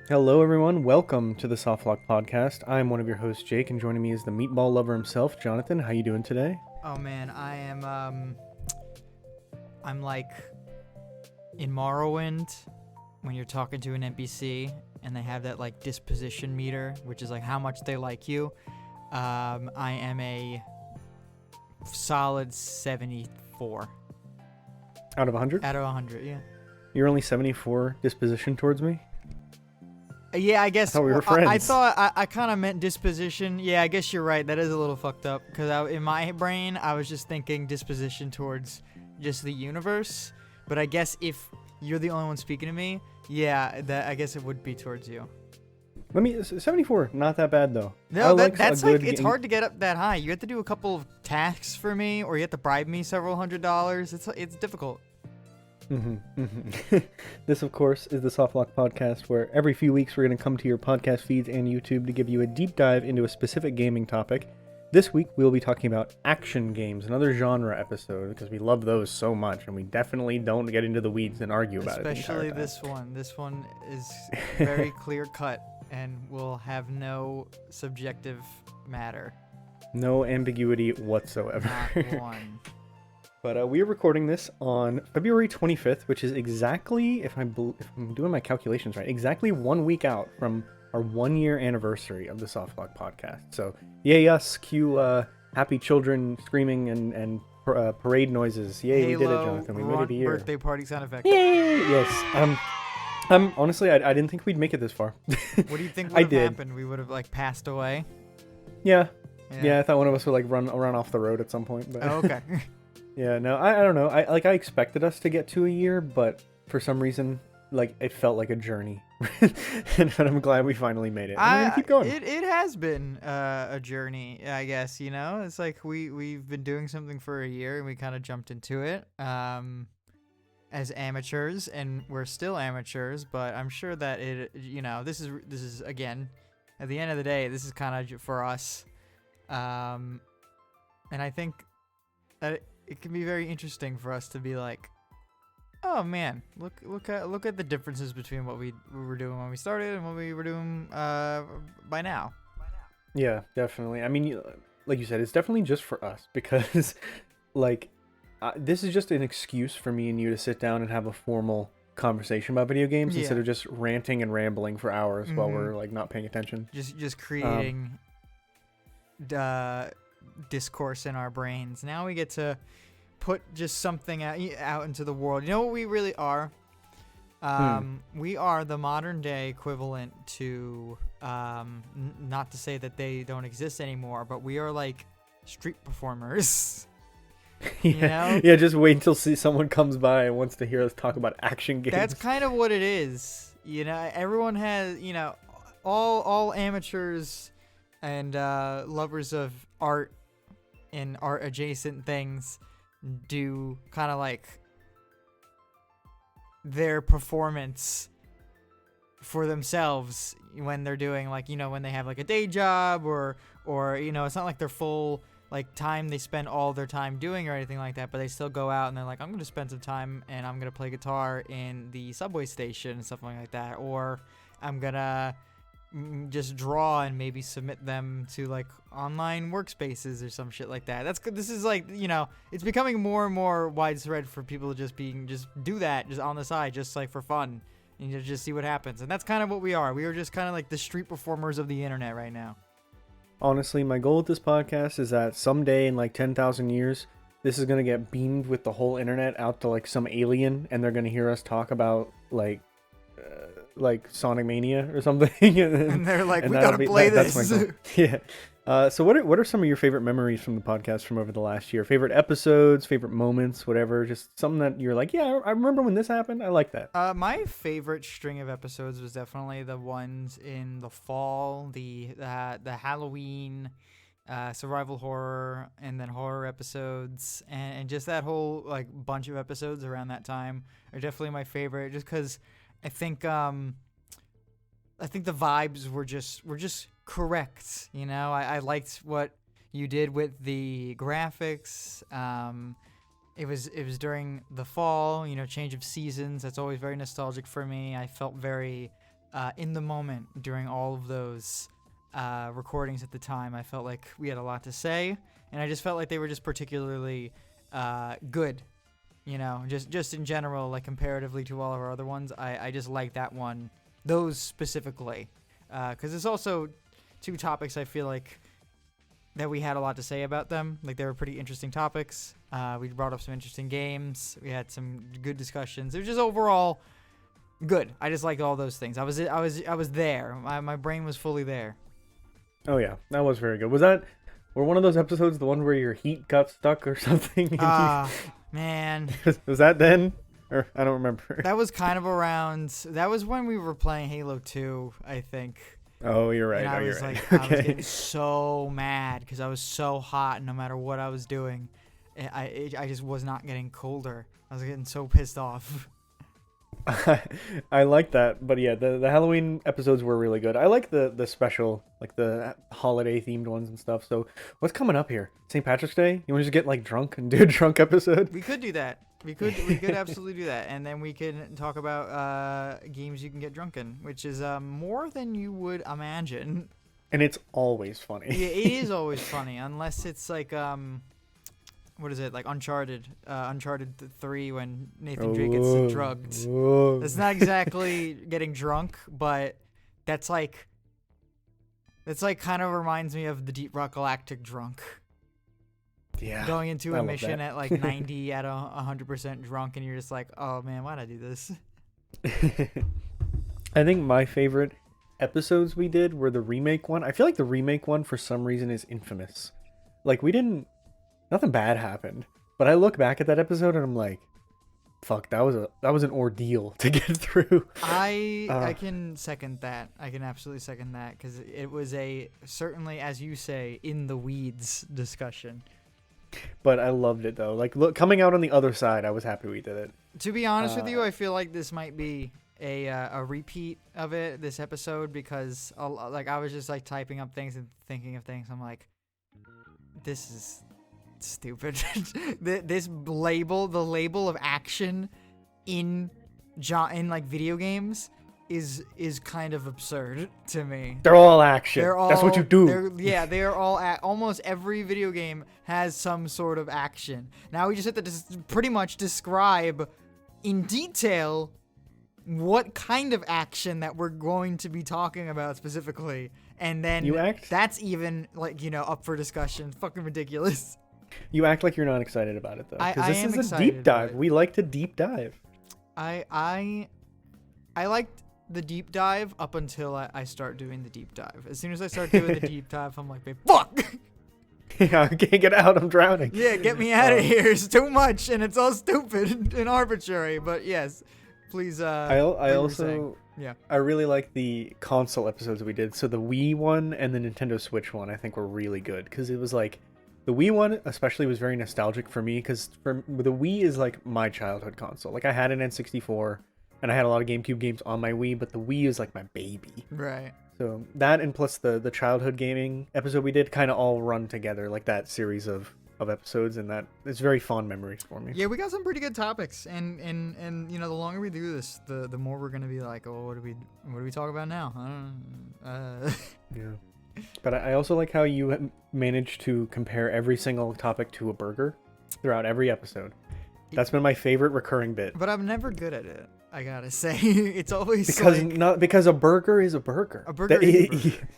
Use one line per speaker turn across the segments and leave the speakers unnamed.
Hello, everyone. Welcome to the Softlock Podcast. I'm one of your hosts, Jake, and joining me is the meatball lover himself, Jonathan. How you doing today?
Oh man, I am I'm like in Morrowind when you're talking to an NPC and they have that like disposition meter, which is like how much they like you. I am a solid 74
Out of 100?
out of 100, yeah.
You're only 74 disposition towards me?
Yeah, I guess.
I thought we were friends.
I thought I kind of meant disposition. Yeah, I guess you're right. That is a little fucked up because in my brain I was just thinking disposition towards just the universe. But I guess if you're the only one speaking to me, yeah, that I guess it would be towards you.
74, not that bad though.
No, that's like it's hard to get up that high. You have to do a couple of tasks for me, or you have to bribe me several $100s. It's difficult.
This, of course, is the Softlock Podcast, where every few weeks we're going to come to your podcast feeds and YouTube to give you a deep dive into a specific gaming topic. This week we will be talking about action games, another genre episode, because we love those so much, and we definitely don't get into the weeds and argue about it.
Especially this one. This one is very clear cut and will have no subjective matter.
No ambiguity whatsoever.
Not one.
But we are recording this on February 25th, which is exactly, if I'm doing my calculations right, exactly 1 week out from our 1-year anniversary of the Softlock Podcast. So, yay us, cue happy children screaming and parade noises. Yay,
Halo,
we did it, Jonathan. We made it a year.
Birthday party sound effect.
Yay! Yes. Honestly, I didn't think we'd make it this far.
What do you think would have happened? We would have like passed away?
Yeah, I thought one of us would like run off the road at some point. But
Oh, okay.
Yeah, no, I don't know. I expected us to get to a year, but for some reason, like, it felt like a journey. And I'm glad we finally made it. And we're gonna keep going.
It has been a journey, I guess, you know? It's like we've been doing something for a year, and we kind of jumped into it as amateurs, and we're still amateurs, but I'm sure that this is, again, at the end of the day, this is kind of for us. And I think that it can be very interesting for us to be like, oh man, look at the differences between what we were doing when we started and what we were doing by now.
Yeah, definitely. I mean, like you said, it's definitely just for us because, like, this is just an excuse for me and you to sit down and have a formal conversation about video games instead of just ranting and rambling for hours while we're like not paying attention.
Just creating discourse in our brains. Now we get to put just something out into the world. You know what we really are? We are the modern day equivalent to not to say that they don't exist anymore, but we are like street performers. You know?
Yeah, just wait until someone comes by and wants to hear us talk about action games.
That's kind of what it is. You know, everyone has, all amateurs and lovers of art and art adjacent things do kind of like their performance for themselves when they're doing like, when they have like a day job or it's not like their full like time they spend all their time doing or anything like that, but they still go out and they're like, I'm going to spend some time and I'm going to play guitar in the subway station and stuff like that, or I'm going to just draw and maybe submit them to like online workspaces or some shit like that. That's good. This is like, it's becoming more and more widespread for people to just do that just on the side, just like for fun, and you just see what happens. And that's kind of what we are. We are just kind of like the street performers of the internet right now.
Honestly, my goal with this podcast is that someday in like 10,000 years, this is going to get beamed with the whole internet out to like some alien, and they're going to hear us talk about like Sonic Mania or something.
And they're like, we gotta play this.
That's my goal. Yeah. So what are some of your favorite memories from the podcast from over the last year? Favorite episodes, favorite moments, whatever. Just something that you're like, yeah, I remember when this happened. I like that.
My favorite string of episodes was definitely the ones in the fall, the Halloween, survival horror, and then horror episodes, and just that whole like bunch of episodes around that time are definitely my favorite. Just because I think the vibes were just correct. I liked what you did with the graphics. It was during the fall, change of seasons. That's always very nostalgic for me. I felt very in the moment during all of those recordings at the time. I felt like we had a lot to say, and I just felt like they were just particularly good. Just in general, like comparatively to all of our other ones, I just like that one, those specifically, because it's also two topics I feel like that we had a lot to say about them. Like, they were pretty interesting topics. We brought up some interesting games. We had some good discussions. It was just overall good. I just liked all those things. I was there. My brain was fully there.
Oh yeah, that was very good. Were one of those episodes the one where your heat got stuck or something?
Man.
Was that then? Or I don't remember.
That was kind of around. That was when we were playing Halo 2, I think.
Oh, you're right.
And I was
right.
I was getting so mad because I was so hot, no matter what I was doing. I just was not getting colder. I was getting so pissed off.
I like that, but yeah, the Halloween episodes were really good. I like the special, like the holiday themed ones and stuff. So what's coming up here? St. Patrick's Day? You want to just get like drunk and do a drunk episode?
We could do that. We could absolutely do that, and then we can talk about games you can get drunk in, which is more than you would imagine.
And it's always funny.
Yeah, it is always funny, unless it's like what is it, like Uncharted 3 when Nathan Drake gets drugged. That's not exactly getting drunk, but that's like kind of reminds me of the Deep Rock Galactic drunk.
Yeah.
Going into a mission at like 90 at 100% drunk, and you're just like, oh man, why'd I do this?
I think my favorite episodes we did were the remake one. I feel like the remake one for some reason is infamous. Like, nothing bad happened, but I look back at that episode and I'm like, fuck, that was an ordeal to get through.
I can second that. I can absolutely second that, because it was certainly, as you say, in the weeds discussion.
But I loved it though. Like, look, coming out on the other side, I was happy we did it.
To be honest with you, I feel like this might be a repeat of it, this episode, because like I was just like typing up things and thinking of things. I'm like, this is stupid. This label, the label of action in like video games is kind of absurd to me.
They're all action. That's what you do.
They're all almost every video game has some sort of action. Now we just have to pretty much describe in detail what kind of action that we're going to be talking about specifically, and then that's even like, up for discussion. Fucking ridiculous.
You act like you're not excited about it though, because this is a deep dive. We like to deep dive.
I liked the deep dive up until I start doing the deep dive. As soon as I start doing the deep dive, I'm like, fuck!
Yeah, I can't get out. I'm drowning.
Yeah, get me out of here. It's too much, and it's all stupid and arbitrary. But yes, please. I
really like the console episodes we did. So the Wii one and the Nintendo Switch one, I think, were really good, because it was like, the Wii one especially was very nostalgic for me, because the Wii is like my childhood console. Like, I had an N64. And I had a lot of GameCube games on my Wii, but the Wii is like my baby.
Right.
So that, and plus the childhood gaming episode we did, kind of all run together, like that series of episodes, and that it's very fond memories for me.
Yeah, we got some pretty good topics, and the longer we do this, the more we're gonna be like, oh, what do we talk about now? I don't know.
Yeah. But I also like how you managed to compare every single topic to a burger throughout every episode. That's been my favorite recurring bit.
But I'm never good at it, I gotta say. It's always
because a burger is a burger.
A burger is a burger.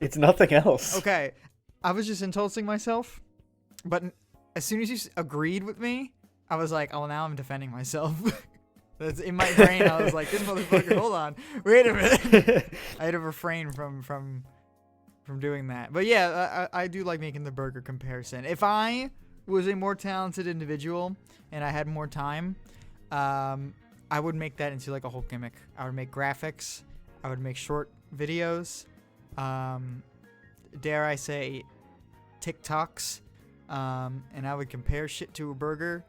It's nothing else.
Okay, I was just insulting myself, but as soon as you agreed with me, I was like, oh, now I'm defending myself. That's in my brain. I was like, this motherfucker, hold on, wait a minute. I had to refrain from doing that. But yeah, I do like making the burger comparison. If I was a more talented individual and I had more time, I would make that into like a whole gimmick. I would make graphics. I would make short videos. Dare I say, TikToks. And I would compare shit to a burger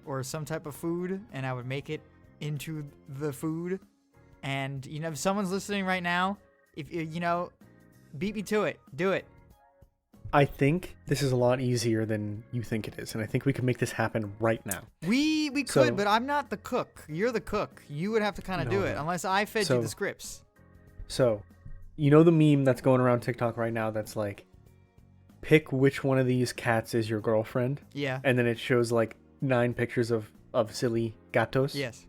or some type of food, and I would make it into the food. And if someone's listening right now, if beat me to it. Do it.
I think this is a lot easier than you think it is, and I think we can make this happen right now.
We could, but I'm not the cook. You're the cook. You would have to kind of do it, unless I fed you the scripts.
So, you know the meme that's going around TikTok right now that's like, pick which one of these cats is your girlfriend,
Yeah.
and then it shows like 9 pictures of silly gatos.
Yes.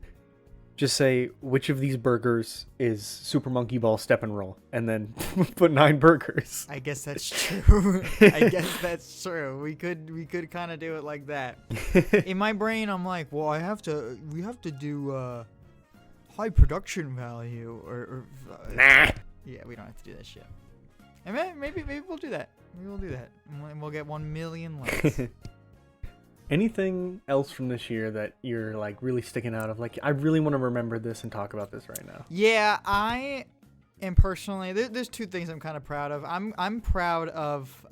Just say which of these burgers is Super Monkey Ball Step and Roll, and then put 9 burgers.
I guess that's true. I guess that's true. We could kind of do it like that. In my brain, I'm like, well, we have to do high production value or
Nah.
yeah, we don't have to do that shit. And maybe we'll do that. Maybe we'll do that, and we'll get 1 million likes.
Anything else from this year that you're like really sticking out of? Like, I really want to remember this and talk about this right now.
Yeah, I am personally. There's 2 things I'm kind of proud of. I'm proud of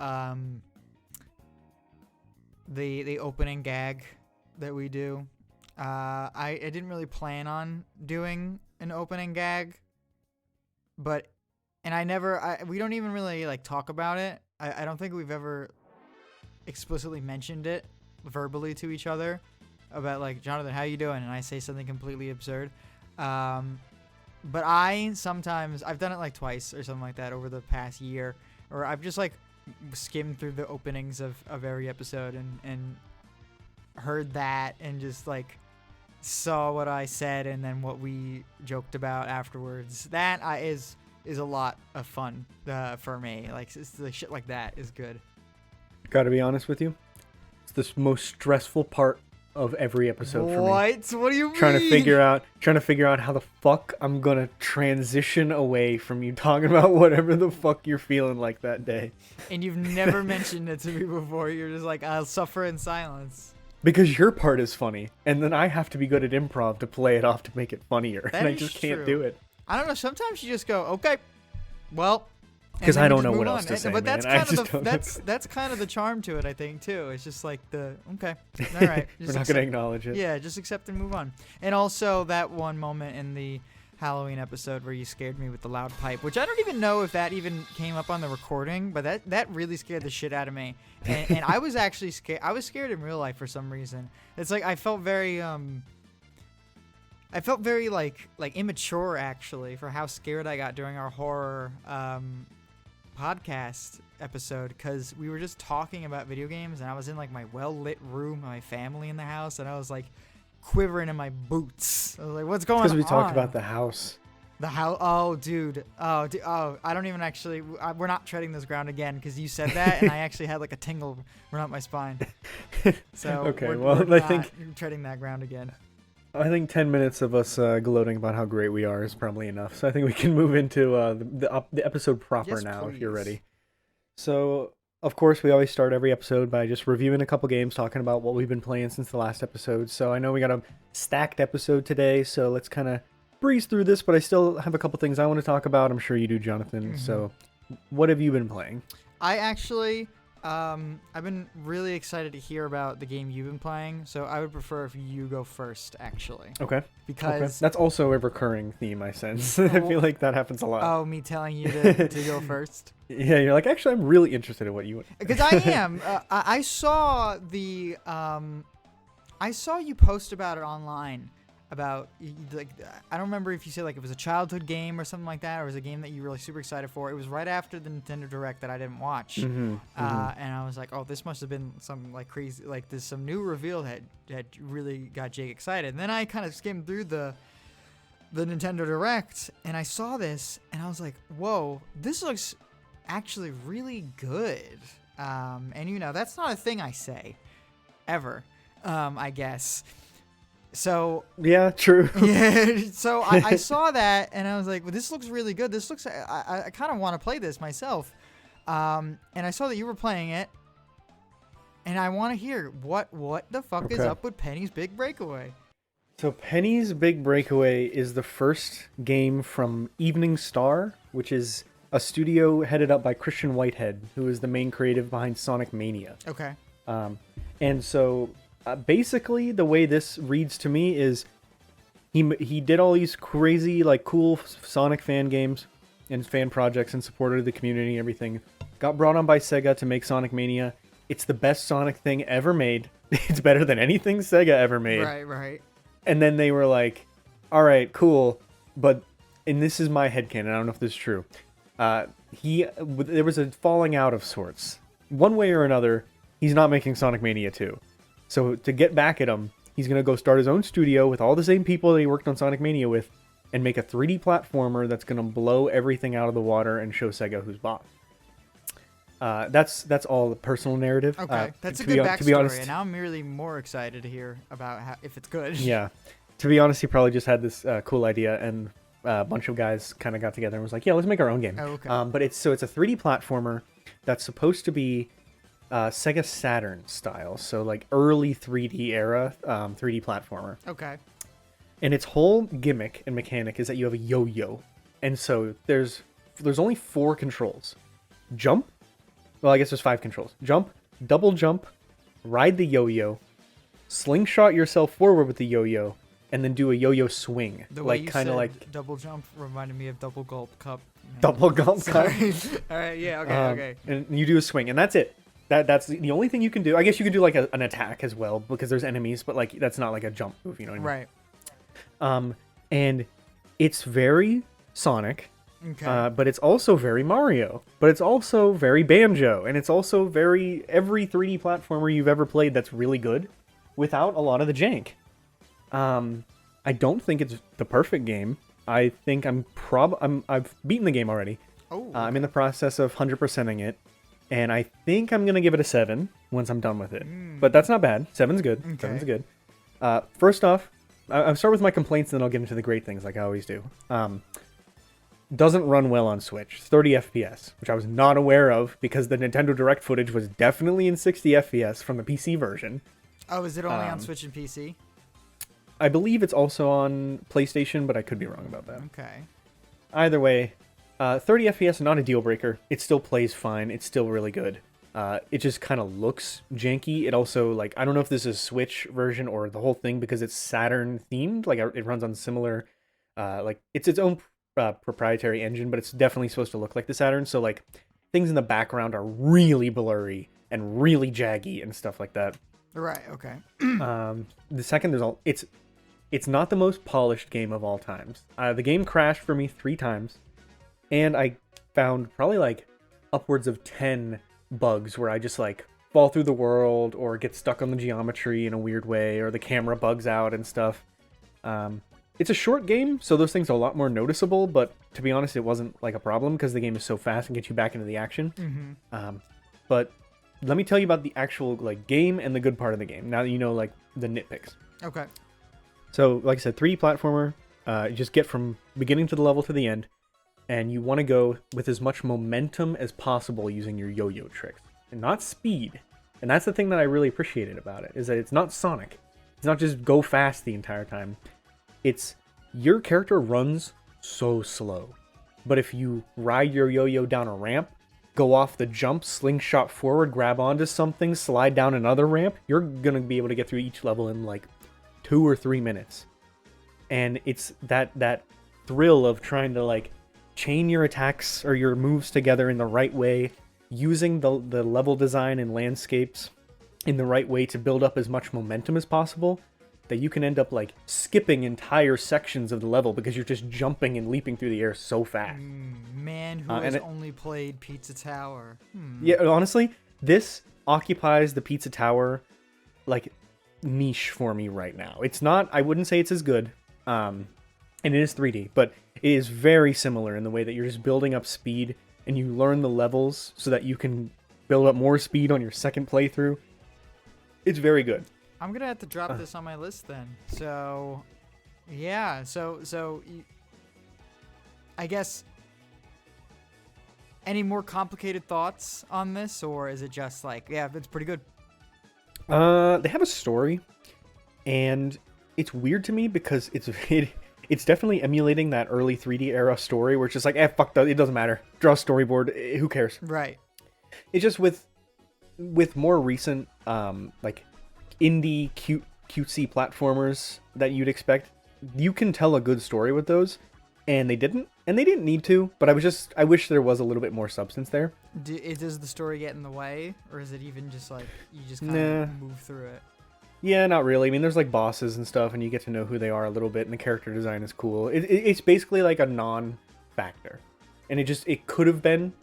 the opening gag that we do. I didn't really plan on doing an opening gag, but we don't even really like talk about it. I don't think we've ever explicitly mentioned it verbally to each other about like, Jonathan, how you doing? And I say something completely absurd. But I've done it like twice or something like that over the past year, or I've just like skimmed through the openings of every episode and heard that and just like saw what I said and then what we joked about afterwards. That is a lot of fun for me. Like, it's the shit like that is good.
Gotta be honest with you. The most stressful part of every episode for me.
What do you mean?
Trying to figure out how the fuck I'm gonna transition away from you talking about whatever the fuck you're feeling like that day.
And you've never mentioned it to me before. You're just like, I'll suffer in silence.
Because your part is funny, and then I have to be good at improv to play it off to make it funnier,
That
and I
is
just can't
true.
do it.
I don't know. Sometimes you just go, okay, well.
Because I don't know what
on.
else to say,
But that's
man.
kind of that's kind of the charm to it, I think, too. It's just like okay, all right.
We're not going to acknowledge it.
Yeah, just accept and move on. And also that one moment in the Halloween episode where you scared me with the loud pipe, which I don't even know if that even came up on the recording, but that really scared the shit out of me. And I was actually scared. I was scared in real life for some reason. It's like I felt very like immature actually for how scared I got during our horror podcast episode, because we were just talking about video games and I was in like my well-lit room, my family in the house, and I was like quivering in my boots. I was like, what's going on?
Because we talked about the house.
The house. Oh, dude. Oh, I don't even actually. We're not treading this ground again because you said that, and I actually had like a tingle run up my spine. So
okay,
we're
I
not
think
treading that ground again.
I think 10 minutes of us gloating about how great we are is probably enough. So I think we can move into the episode proper now, if you're ready. So, of course, we always start every episode by just reviewing a couple games, talking about what we've been playing since the last episode. So I know we got a stacked episode today, so let's kind of breeze through this, but I still have a couple things I want to talk about. I'm sure you do, Jonathan. Mm-hmm. So what have you been playing?
I actually... I've been really excited to hear about the game you've been playing, so I would prefer if you go first, actually.
Okay.
Because
that's also a recurring theme, I sense. I feel like that happens a lot.
Oh, me telling you to go first?
Yeah, you're like, actually, I'm really interested in what you want.
Because I am. I saw the I saw you post about it online. About like, I don't remember if you said like it was a childhood game or something like that, or it was a game that you were really super excited for. It was right after the Nintendo Direct that I didn't watch, and I was like, oh, this must have been some like crazy, like there's some new reveal that really got Jake excited. And then I kind of skimmed through the Nintendo Direct, and I saw this, and I was like, whoa, this looks actually really good. And you know, that's not a thing I say ever, I guess. So
yeah, true.
Yeah, so I saw that and I was like, well, this looks really good. This looks, I kind of want to play this myself. And I saw that you were playing it, and I want to hear what the fuck is up with Penny's Big Breakaway.
So Penny's Big Breakaway is the first game from Evening Star, which is a studio headed up by Christian Whitehead, who is the main creative behind Sonic Mania.
Okay.
And so basically the way this reads to me is he did all these crazy, like, cool Sonic fan games and fan projects and supported the community and everything. Got brought on by Sega to make Sonic Mania. It's the best Sonic thing ever made. It's better than anything Sega ever made.
Right.
And then they were like, all right, cool, but and this is my headcanon, I don't know if this is true. There was a falling out of sorts. One way or another, he's not making Sonic Mania 2. So to get back at him, he's going to go start his own studio with all the same people that he worked on Sonic Mania with and make a 3D platformer that's going to blow everything out of the water and show Sega who's boss. That's all the personal narrative.
Okay, that's a good backstory, and now I'm really more excited to hear about if it's good.
Yeah. To be honest, he probably just had this cool idea, and a bunch of guys kind of got together and was like, yeah, let's make our own game.
Oh, okay.
But it's a 3D platformer that's supposed to be Sega Saturn style, so like early 3D era 3D platformer.
Okay.
And its whole gimmick and mechanic is that you have a yo-yo, and so there's only 4 controls: jump. Well, I guess there's 5 controls: jump, double jump, ride the yo-yo, slingshot yourself forward with the yo-yo, and then do a yo-yo swing.
The way
like kind of like
double jump reminded me of double gulp cup.
double gulp cup.
All right. Yeah. Okay.
And you do a swing, and that's it. That's the only thing you can do. I guess you can do like an attack as well because there's enemies, but like that's not like a jump move, you know what I mean?
Right.
And it's very Sonic,
Okay.
but it's also very Mario, but it's also very Banjo, and it's also very every 3D platformer you've ever played that's really good without a lot of the jank. I don't think it's the perfect game. I think I've beaten the game already.
Oh. Okay.
I'm in the process of 100%ing it, and I think I'm gonna give it a 7 once I'm done with it. But that's not bad. 7's good.
Okay.
7's good. First off, I'll start with my complaints, and then I'll get into the great things like I always do. Doesn't run well on Switch. 30 FPS, which I was not aware of because the Nintendo Direct footage was definitely in 60 FPS from the PC version.
Oh, is it only on Switch and PC?
I believe it's also on PlayStation, but I could be wrong about that.
Okay.
Either way, 30 FPS, not a deal breaker. It still plays fine. It's still really good. It just kind of looks janky. It also, like, I don't know if this is Switch version or the whole thing because it's Saturn themed. Like, it runs on similar, like, it's its own proprietary engine, but it's definitely supposed to look like the Saturn. So, like, things in the background are really blurry and really jaggy and stuff like that.
Right. Okay.
The second, it's not the most polished game of all times. The game crashed for me 3 times, and I found probably like upwards of 10 bugs where I just like fall through the world or get stuck on the geometry in a weird way, or the camera bugs out and stuff. It's a short game, so those things are a lot more noticeable, but to be honest, it wasn't like a problem because the game is so fast and gets you back into the action.
Mm-hmm.
But let me tell you about the actual like game and the good part of the game, now that you know like the nitpicks.
Okay.
So, like I said, 3D platformer, you just get from beginning to the level to the end, and you want to go with as much momentum as possible using your yo-yo tricks, and not speed. And that's the thing that I really appreciated about it, is that it's not Sonic. It's not just go fast the entire time. It's, your character runs so slow. But if you ride your yo-yo down a ramp, go off the jump, slingshot forward, grab onto something, slide down another ramp, you're going to be able to get through each level in like 2 or 3 minutes. And it's that thrill of trying to like chain your attacks or your moves together in the right way, using the level design and landscapes in the right way to build up as much momentum as possible, that you can end up like skipping entire sections of the level because you're just jumping and leaping through the air so fast.
Man who has only played Pizza Tower.
Yeah, honestly, this occupies the Pizza Tower like niche for me right now. It's not, I wouldn't say it's as good, and it is 3D, but it is very similar in the way that you're just building up speed and you learn the levels so that you can build up more speed on your second playthrough. It's very good.
I'm gonna have to drop this on my list then. So, yeah. So I guess, any more complicated thoughts on this, or is it just like, yeah, it's pretty good?
They have a story, and it's weird to me because it's definitely emulating that early 3D era story where it's just like, fuck that, it doesn't matter. Draw a storyboard, who cares?
Right.
It's just with more recent, like, indie cutesy platformers that you'd expect, you can tell a good story with those, and they didn't need to, but I wish there was a little bit more substance there.
Does the story get in the way, or is it even just like you just kind of move through it?
Yeah, not really. I mean, there's like bosses and stuff, and you get to know who they are a little bit, and the character design is cool. It's basically like a non-factor, and it could have been.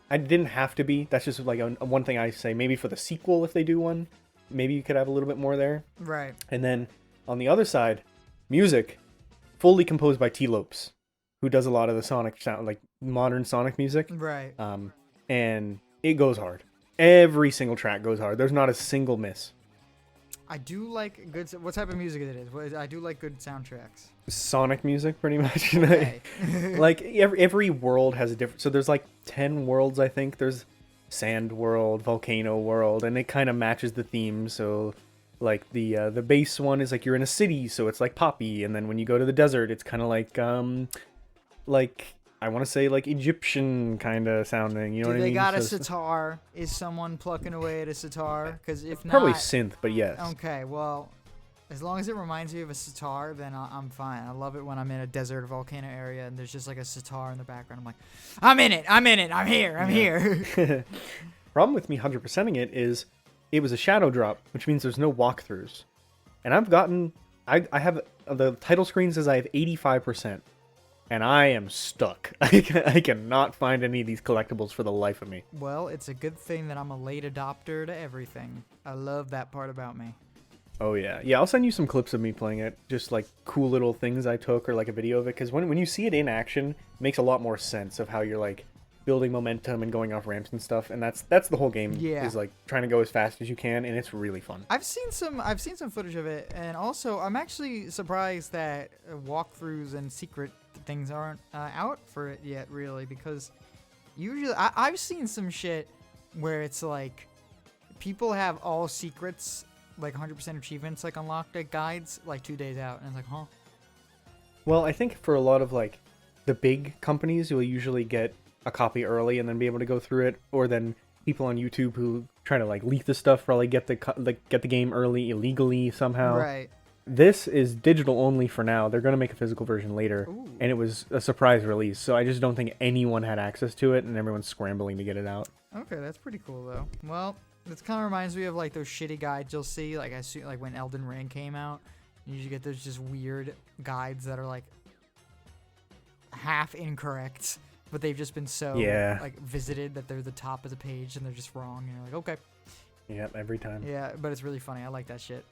I didn't have to be. That's just like one thing I say. Maybe for the sequel, if they do one, maybe you could have a little bit more there.
Right.
And then on the other side, music, fully composed by T. Lopes, who does a lot of the Sonic sound, like modern Sonic music.
Right.
And it goes hard. Every single track goes hard. There's not a single miss.
I do like good. What type of music it is? I do like good soundtracks.
Sonic music, pretty much.
Okay.
Like every world has a different. So there's like 10 worlds, I think. There's Sand World, Volcano World, and it kind of matches the theme. So like the base one is like you're in a city, so it's like poppy, and then when you go to the desert, it's kind of like I want to say like Egyptian kind of sounding. You know what I mean?
Do they got a
So
sitar? Is someone plucking away at a sitar? Because if not,
probably synth, but yes.
okay. Well, as long as it reminds me of a sitar, then I'm fine. I love it when I'm in a desert or volcano area and there's just like a sitar in the background. I'm like, I'm in it. I'm here.
Problem with me 100%ing it is it was a shadow drop, which means there's no walkthroughs. And I have the title screen says I have 85%, and I am stuck. I cannot find any of these collectibles for the life of me.
Well, it's a good thing that I'm a late adopter to everything. I love that part about me.
Oh yeah. Yeah, I'll send you some clips of me playing it, just like cool little things I took or like a video of it, because when you see it in action, it makes a lot more sense of how you're like building momentum and going off ramps and stuff, and that's the whole game.
Yeah.
Is like trying to go as fast as you can, and it's really fun.
I've seen some footage of it, and also I'm actually surprised that walkthroughs and secret things aren't out for it yet, really, because usually I've seen some shit where it's like people have all secrets, like 100% achievements, like unlocked at guides, like 2 days out, and it's like, huh?
Well, I think for a lot of like the big companies, you'll usually get a copy early and then be able to go through it, or then people on YouTube who try to like leak the stuff probably get the game early illegally somehow.
Right.
This is digital only for now. They're going to make a physical version later.
Ooh.
And it was a surprise release, so I just don't think anyone had access to it, and everyone's scrambling to get it out.
Okay, that's pretty cool though. Well, this kind of reminds me of like those shitty guides you'll see, like I see, like when Elden Ring came out, you usually get those just weird guides that are like half incorrect, but they've just been so like visited that they're the top of the page and they're just wrong, and you're like, okay.
Yeah, every time.
Yeah, but it's really funny. I like that shit.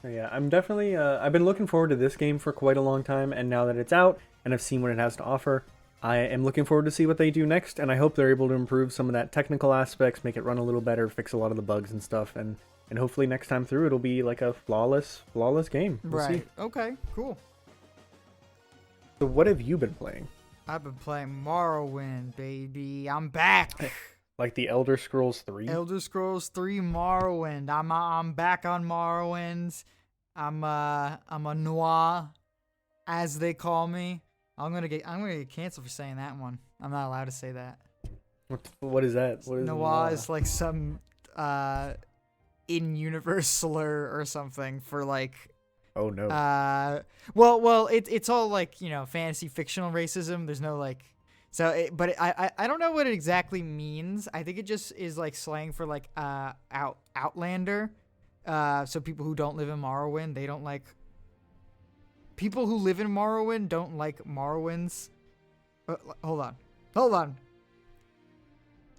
Yeah, I'm definitely I've been looking forward to this game for quite a long time, and now that it's out and I've seen what it has to offer, I am looking forward to see what they do next, and I hope they're able to improve some of that technical aspects, make it run a little better, fix a lot of the bugs and stuff, and hopefully next time through it'll be like a flawless game. We'll
Right.
see.
Okay, cool.
So what have you been playing?
I've been playing Morrowind, baby. I'm back.
Like the Elder Scrolls 3?
Elder Scrolls 3 Morrowind. I'm back on Morrowind. I'm a noir, as they call me. I'm gonna get canceled for saying that one. I'm not allowed to say that.
What is that? What is
noir is like some in-universe slur or something for like.
Oh no.
Well, it's all like, you know, fantasy fictional racism. There's no like. So, I don't know what it exactly means. I think it just is like slang for like Outlander. So people who don't live in Morrowind, they don't like. People who live in Morrowind don't like Morrowinds. Hold on.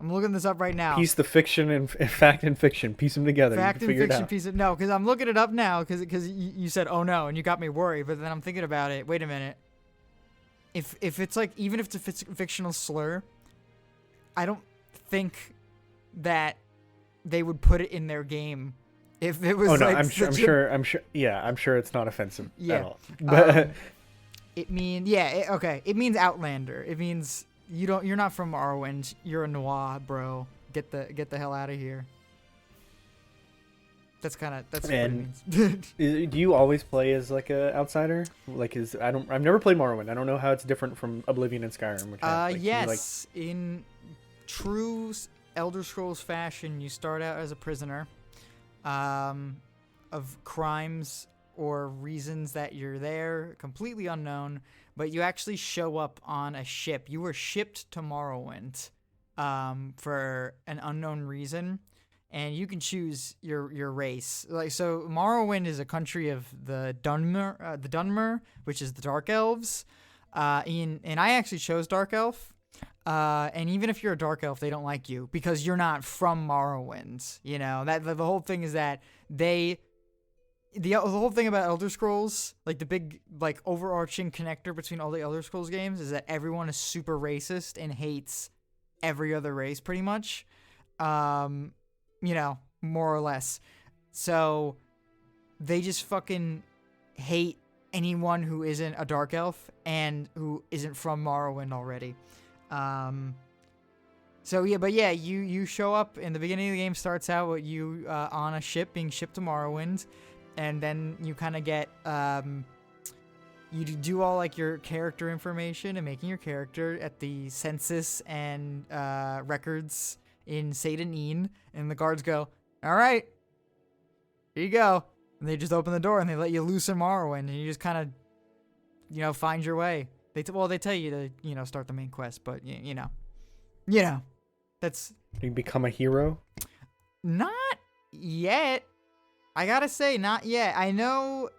I'm looking this up right now.
Piece the fiction and fact and fiction. Piece them together.
Fact and
fiction.
Piece of no, because I'm looking it up now. Because you said oh no and you got me worried, but then I'm thinking about it. Wait a minute. If it's like, even if it's a fictional slur, I don't think that they would put it in their game if it was. Oh no, like
I'm sure. Yeah, I'm sure it's not offensive at all.
But it means it means Outlander. It means you're not from Morrowind. You're a noir, bro. Get the hell out of here. That's what it means.
Do you always play as like a outsider? Like I've never played Morrowind. I don't know how it's different from Oblivion and Skyrim. Which
yes, in true Elder Scrolls fashion, you start out as a prisoner of crimes or reasons that you're there, completely unknown, but you actually show up on a ship. You were shipped to Morrowind for an unknown reason. and you can choose your race. Like, so Morrowind is a country of the Dunmer, which is the Dark Elves. And I actually chose Dark Elf. And even if you're a Dark Elf, they don't like you because you're not from Morrowind. You know, that the whole thing is that the whole thing about Elder Scrolls, like the big like overarching connector between all the Elder Scrolls games, is that everyone is super racist and hates every other race pretty much. You know, more or less. So they just fucking hate anyone who isn't a Dark Elf and who isn't from Morrowind already. So yeah, but yeah, you show up in the beginning of the game. Starts out with you on a ship being shipped to Morrowind, and then you kind of get you do all like your character information and making your character at the census and records in Satan, and the guards go, "All right, here you go," and they just open the door and they let you loose in Morrowind, and you just kind of, you know, find your way. They tell you to, you know, start the main quest, but you know, that's
You become a hero.
not yet. I gotta say, not yet. I know.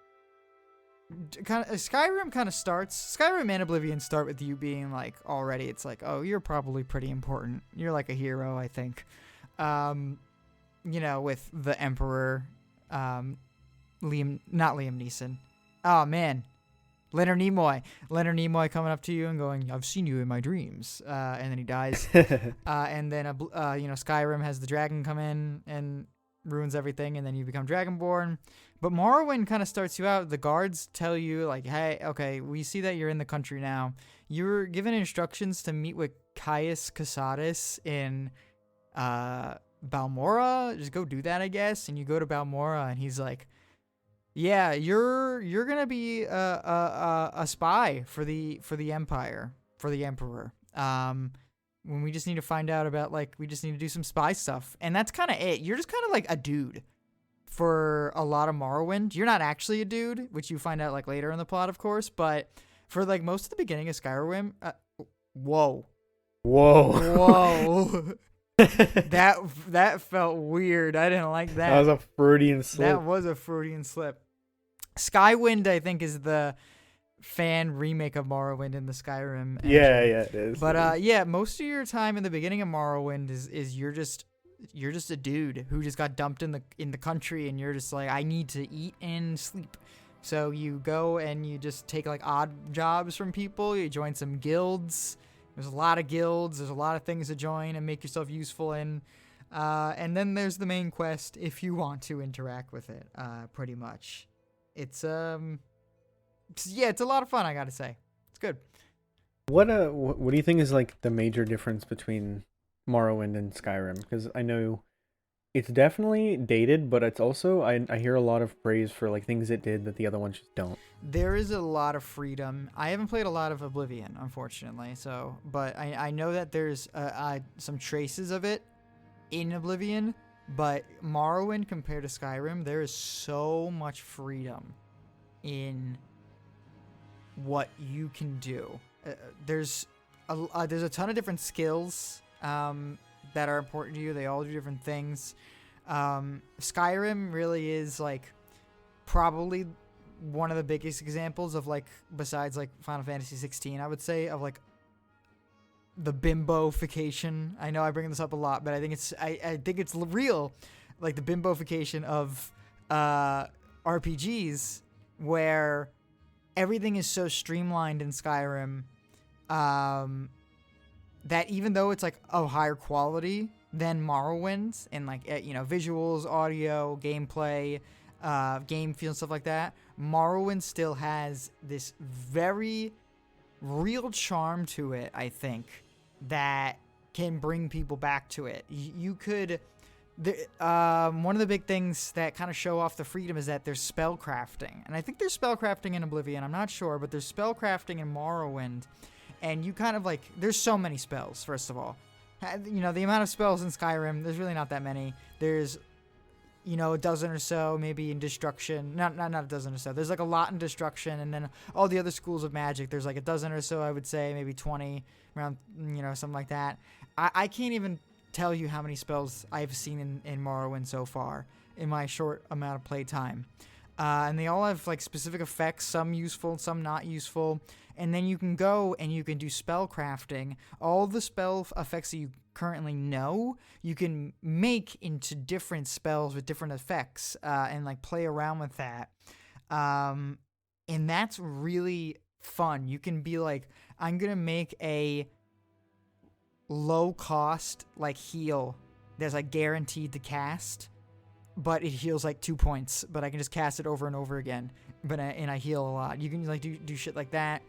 Skyrim kind of starts. Skyrim and Oblivion start with you being like already. It's like, oh, you're probably pretty important. You're like a hero, I think. You know, with the Emperor, not Liam Neeson. Oh man, Leonard Nimoy coming up to you and going, "I've seen you in my dreams," and then he dies. And then you know, Skyrim has the dragon come in and ruins everything, and then you become Dragonborn. But Morrowind kind of starts you out. The guards tell you, like, hey, okay, we see that you're in the country now. You're given instructions to meet with Caius Casadus in Balmora. Just go do that, I guess. And you go to Balmora, and he's like, yeah, you're gonna be a spy for the Empire, for the Emperor. When we just need to find out about, like, we just need to do some spy stuff. And that's kind of it. You're just kind of like a dude for a lot of Morrowind. You're not actually a dude, which you find out like later in the plot, of course, but for like most of the beginning of Skyrim, whoa. that felt weird. I didn't like that.
That was a Freudian slip.
That was a Freudian slip. Skywind, I think, is the fan remake of Morrowind in the Skyrim engine.
Yeah, it is.
But yeah, most of your time in the beginning of Morrowind is you're just a dude who just got dumped in the country, and you're just like, I need to eat and sleep. So you go and you just take like odd jobs from people. You join some guilds. There's a lot of guilds. There's a lot of things to join and make yourself useful in. And then there's the main quest if you want to interact with it. Pretty much, it's it's a lot of fun. I gotta say, it's good.
What do you think is like the major difference between Morrowind and Skyrim? Because I know it's definitely dated, but it's also I hear a lot of praise for like things it did that the other ones just don't.
There is a lot of freedom. I haven't played a lot of Oblivion, unfortunately, but I know that there's some traces of it in Oblivion, but Morrowind compared to Skyrim, there is so much freedom in what you can do. There's a ton of different skills that are important to you. They all do different things. Skyrim really is like probably one of the biggest examples of like, besides like Final Fantasy 16, I would say, of like the bimbofication. I know I bring this up a lot, but I think it's real, like the bimbofication of RPGs, where everything is so streamlined in Skyrim that even though it's like of higher quality than Morrowind and like, you know, visuals, audio, gameplay, game feel and stuff like that, Morrowind still has this very real charm to it, I think, that can bring people back to it. You could... one of the big things that kind of show off the freedom is that there's spell crafting. And I think there's spell crafting in Oblivion, I'm not sure, but there's spell crafting in Morrowind. And you kind of like, there's so many spells, first of all. You know, the amount of spells in Skyrim, there's really not that many. There's, you know, a dozen or so, maybe in destruction. Not a dozen or so. There's like a lot in destruction, and then all the other schools of magic, there's like a dozen or so, I would say, maybe 20, around, you know, something like that. I can't even tell you how many spells I've seen in Morrowind so far in my short amount of play time. And they all have like specific effects, some useful, some not useful. And then you can go and you can do spell crafting. All the spell effects that you currently know, you can make into different spells with different effects, and like play around with that. And that's really fun. You can be like, I'm gonna make a low cost like heal that's like guaranteed to cast, but it heals like 2 points, but I can just cast it over and over again, and I heal a lot. You can like do shit like that,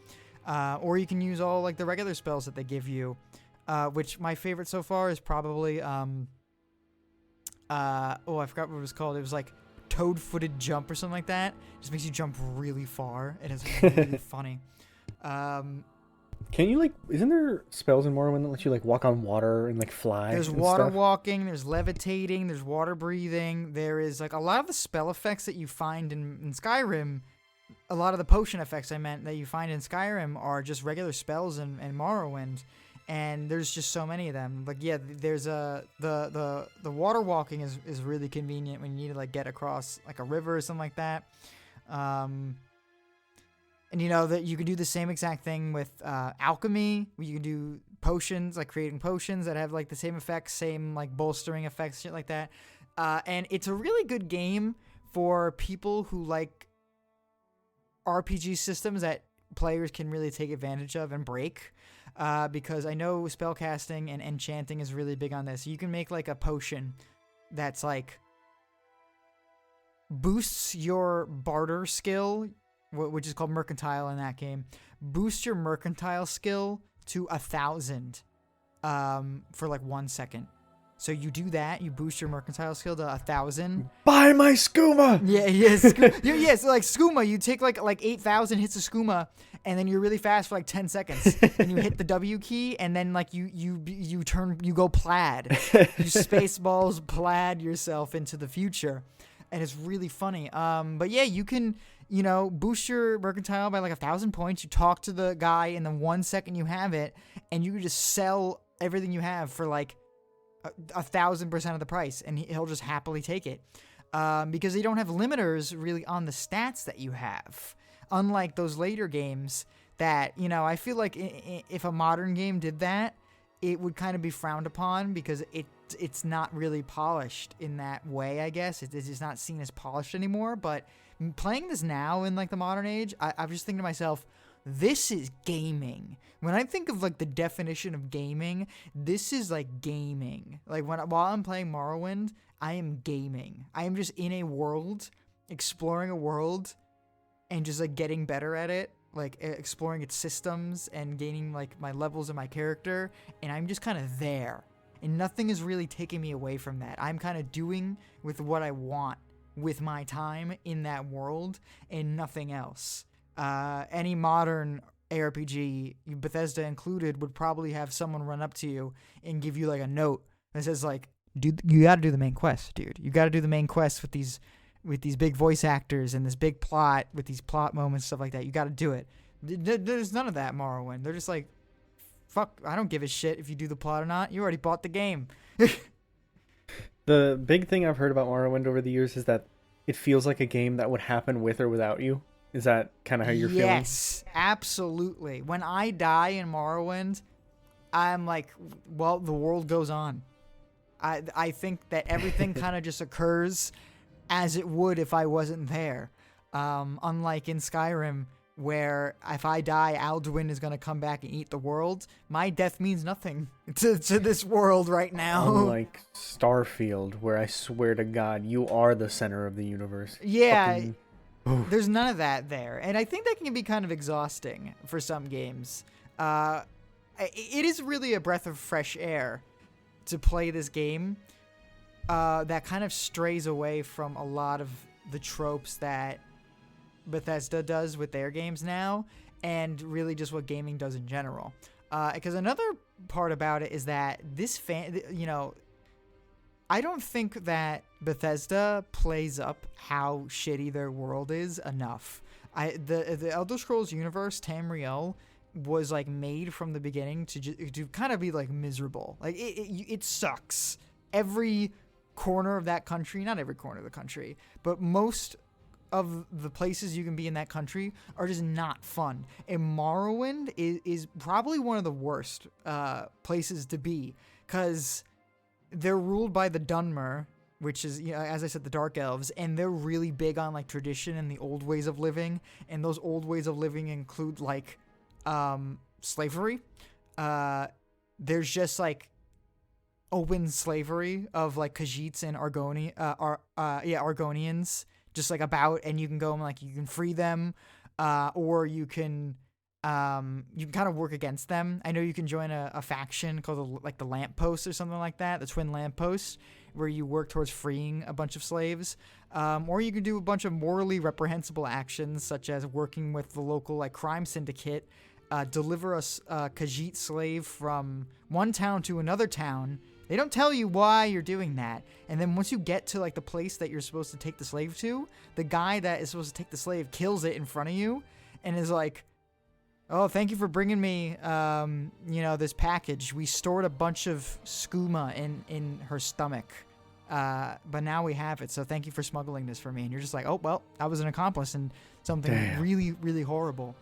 or you can use all like the regular spells that they give you, which my favorite so far is probably I forgot what it was called. It was like toad-footed jump or something like that. It just makes you jump really far, and it's really funny.
Can you like? Isn't there spells in Morrowind that let you like walk on water and like fly?
There's water walking. There's levitating. There's water breathing. There is like a lot of the spell effects that you find in Skyrim. A lot of the potion effects I meant that you find in Skyrim are just regular spells in Morrowind, and there's just so many of them. Like yeah, there's the water walking is really convenient when you need to like get across like a river or something like that. And you know that you can do the same exact thing with alchemy. You can do potions, like creating potions that have like the same effects, same like bolstering effects, shit like that. And it's a really good game for people who like RPG systems that players can really take advantage of and break. Because I know spellcasting and enchanting is really big on this. You can make like a potion that's like boosts your barter skill, which is called mercantile in that game. Boost your mercantile skill to 1,000 for like 1 second. So you do that, you boost your mercantile skill to 1,000.
Buy my skooma!
Yeah, so like skooma, you take like 8,000 hits of skooma, and then you're really fast for like 10 seconds. And you hit the W key, and then like you go plaid. You spaceballs plaid yourself into the future. And it's really funny. But yeah, you can, you know, boost your mercantile by like 1,000 points. You talk to the guy in the 1 second you have it, and you can just sell everything you have for like 1,000% of the price, and he'll just happily take it. Because they don't have limiters really on the stats that you have. Unlike those later games that, you know, I feel like if a modern game did that, it would kind of be frowned upon because it's not really polished in that way, I guess. It's just not seen as polished anymore. But playing this now in like the modern age, I'm just thinking to myself, this is gaming. When I think of like the definition of gaming, this is like gaming. Like while I'm playing Morrowind, I am gaming. I am just in a world, exploring a world, and just like getting better at it. Like exploring its systems and gaining like my levels of my character, and I'm just kind of there. And nothing is really taking me away from that. I'm kind of doing with what I want with my time in that world and nothing else. Any modern ARPG, Bethesda included, would probably have someone run up to you and give you like a note that says like, "Dude, you got to do the main quest, dude. You got to do the main quest with these big voice actors and this big plot with these plot moments, stuff like that. You got to do it." There's none of that in Morrowind. They're just like, fuck, I don't give a shit if you do the plot or not. You already bought the game.
The big thing I've heard about Morrowind over the years is that it feels like a game that would happen with or without you. Is that kind of how you're feeling?
Yes, absolutely. When I die in Morrowind, I'm like, well, the world goes on. I think that everything kind of just occurs as it would if I wasn't there. Unlike in Skyrim, where if I die, Alduin is going to come back and eat the world. My death means nothing to this world right now.
Unlike Starfield, where I swear to God, you are the center of the universe.
Yeah, there's none of that there. And I think that can be kind of exhausting for some games. It is really a breath of fresh air to play this game that kind of strays away from a lot of the tropes that Bethesda does with their games now, and really just what gaming does in general. Because another part about it is that I don't think that Bethesda plays up how shitty their world is enough. The Elder Scrolls universe, Tamriel, was like made from the beginning to kind of be like miserable. Like it sucks. Every corner of that country, not every corner of the country, but most of the places you can be in that country are just not fun. And Morrowind is probably one of the worst places to be, because they're ruled by the Dunmer, which is, you know, as I said, the Dark Elves, and they're really big on like tradition and the old ways of living. And those old ways of living include like slavery. There's just like open slavery of like Khajiits and Argonians, just like about, and you can go and like you can free them, or you can kind of work against them. I know you can join a faction called the Lamppost or something like that, the Twin Lamppost, where you work towards freeing a bunch of slaves, or you can do a bunch of morally reprehensible actions, such as working with the local like crime syndicate, deliver a Khajiit slave from one town to another town. They don't tell you why you're doing that. And then once you get to like the place that you're supposed to take the slave to, the guy that is supposed to take the slave kills it in front of you and is like, "Oh, thank you for bringing me, this package. We stored a bunch of skooma in her stomach, but now we have it. So thank you for smuggling this for me." And you're just like, "Oh, well, I was an accomplice in something really, really horrible."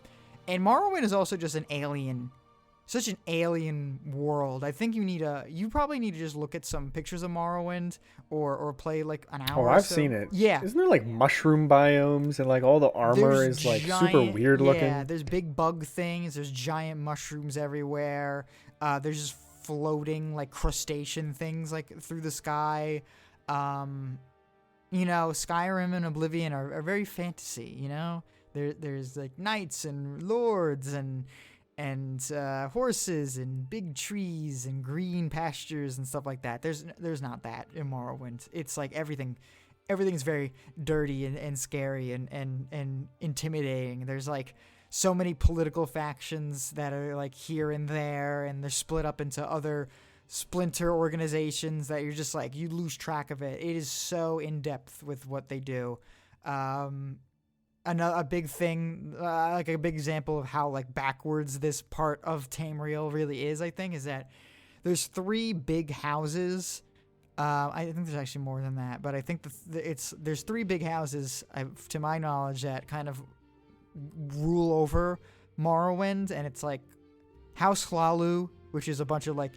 And Morrowind is also just such an alien world. I think you probably need to just look at some pictures of Morrowind or play like an hour.
Oh, I've
so.
seen it.
Yeah.
Isn't there like mushroom biomes and like all the armor is like super weird looking?
Yeah, there's big bug things. There's giant mushrooms everywhere. There's just floating like crustacean things like through the sky. Skyrim and Oblivion are very fantasy, There's like knights and lords and horses and big trees and green pastures and stuff like that. There's not that in Morrowind. It's like everything's very dirty and scary and intimidating. There's like so many political factions that are like here and there, and they're split up into other splinter organizations that you're just like, you lose track of it. It is so in depth with what they do. A big thing, like a big example of how like backwards this part of Tamriel really is, I think, is that there's 3 big houses. I think there's actually more than that, but I think there's 3 big houses, to my knowledge, that kind of rule over Morrowind, and it's like House Hlalu, which is a bunch of like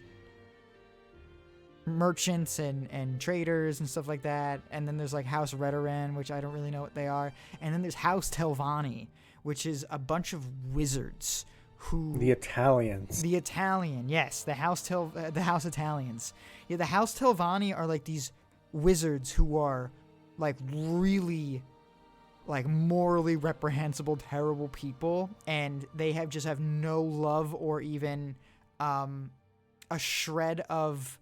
merchants and traders and stuff like that, and then there's like House Redoran, which I don't really know what they are, and then there's House Telvanni, which is a bunch of wizards who
the Italian,
yes, the House Italians. Yeah, the House Telvanni are like these wizards who are like really like morally reprehensible, terrible people, and they have no love or even a shred of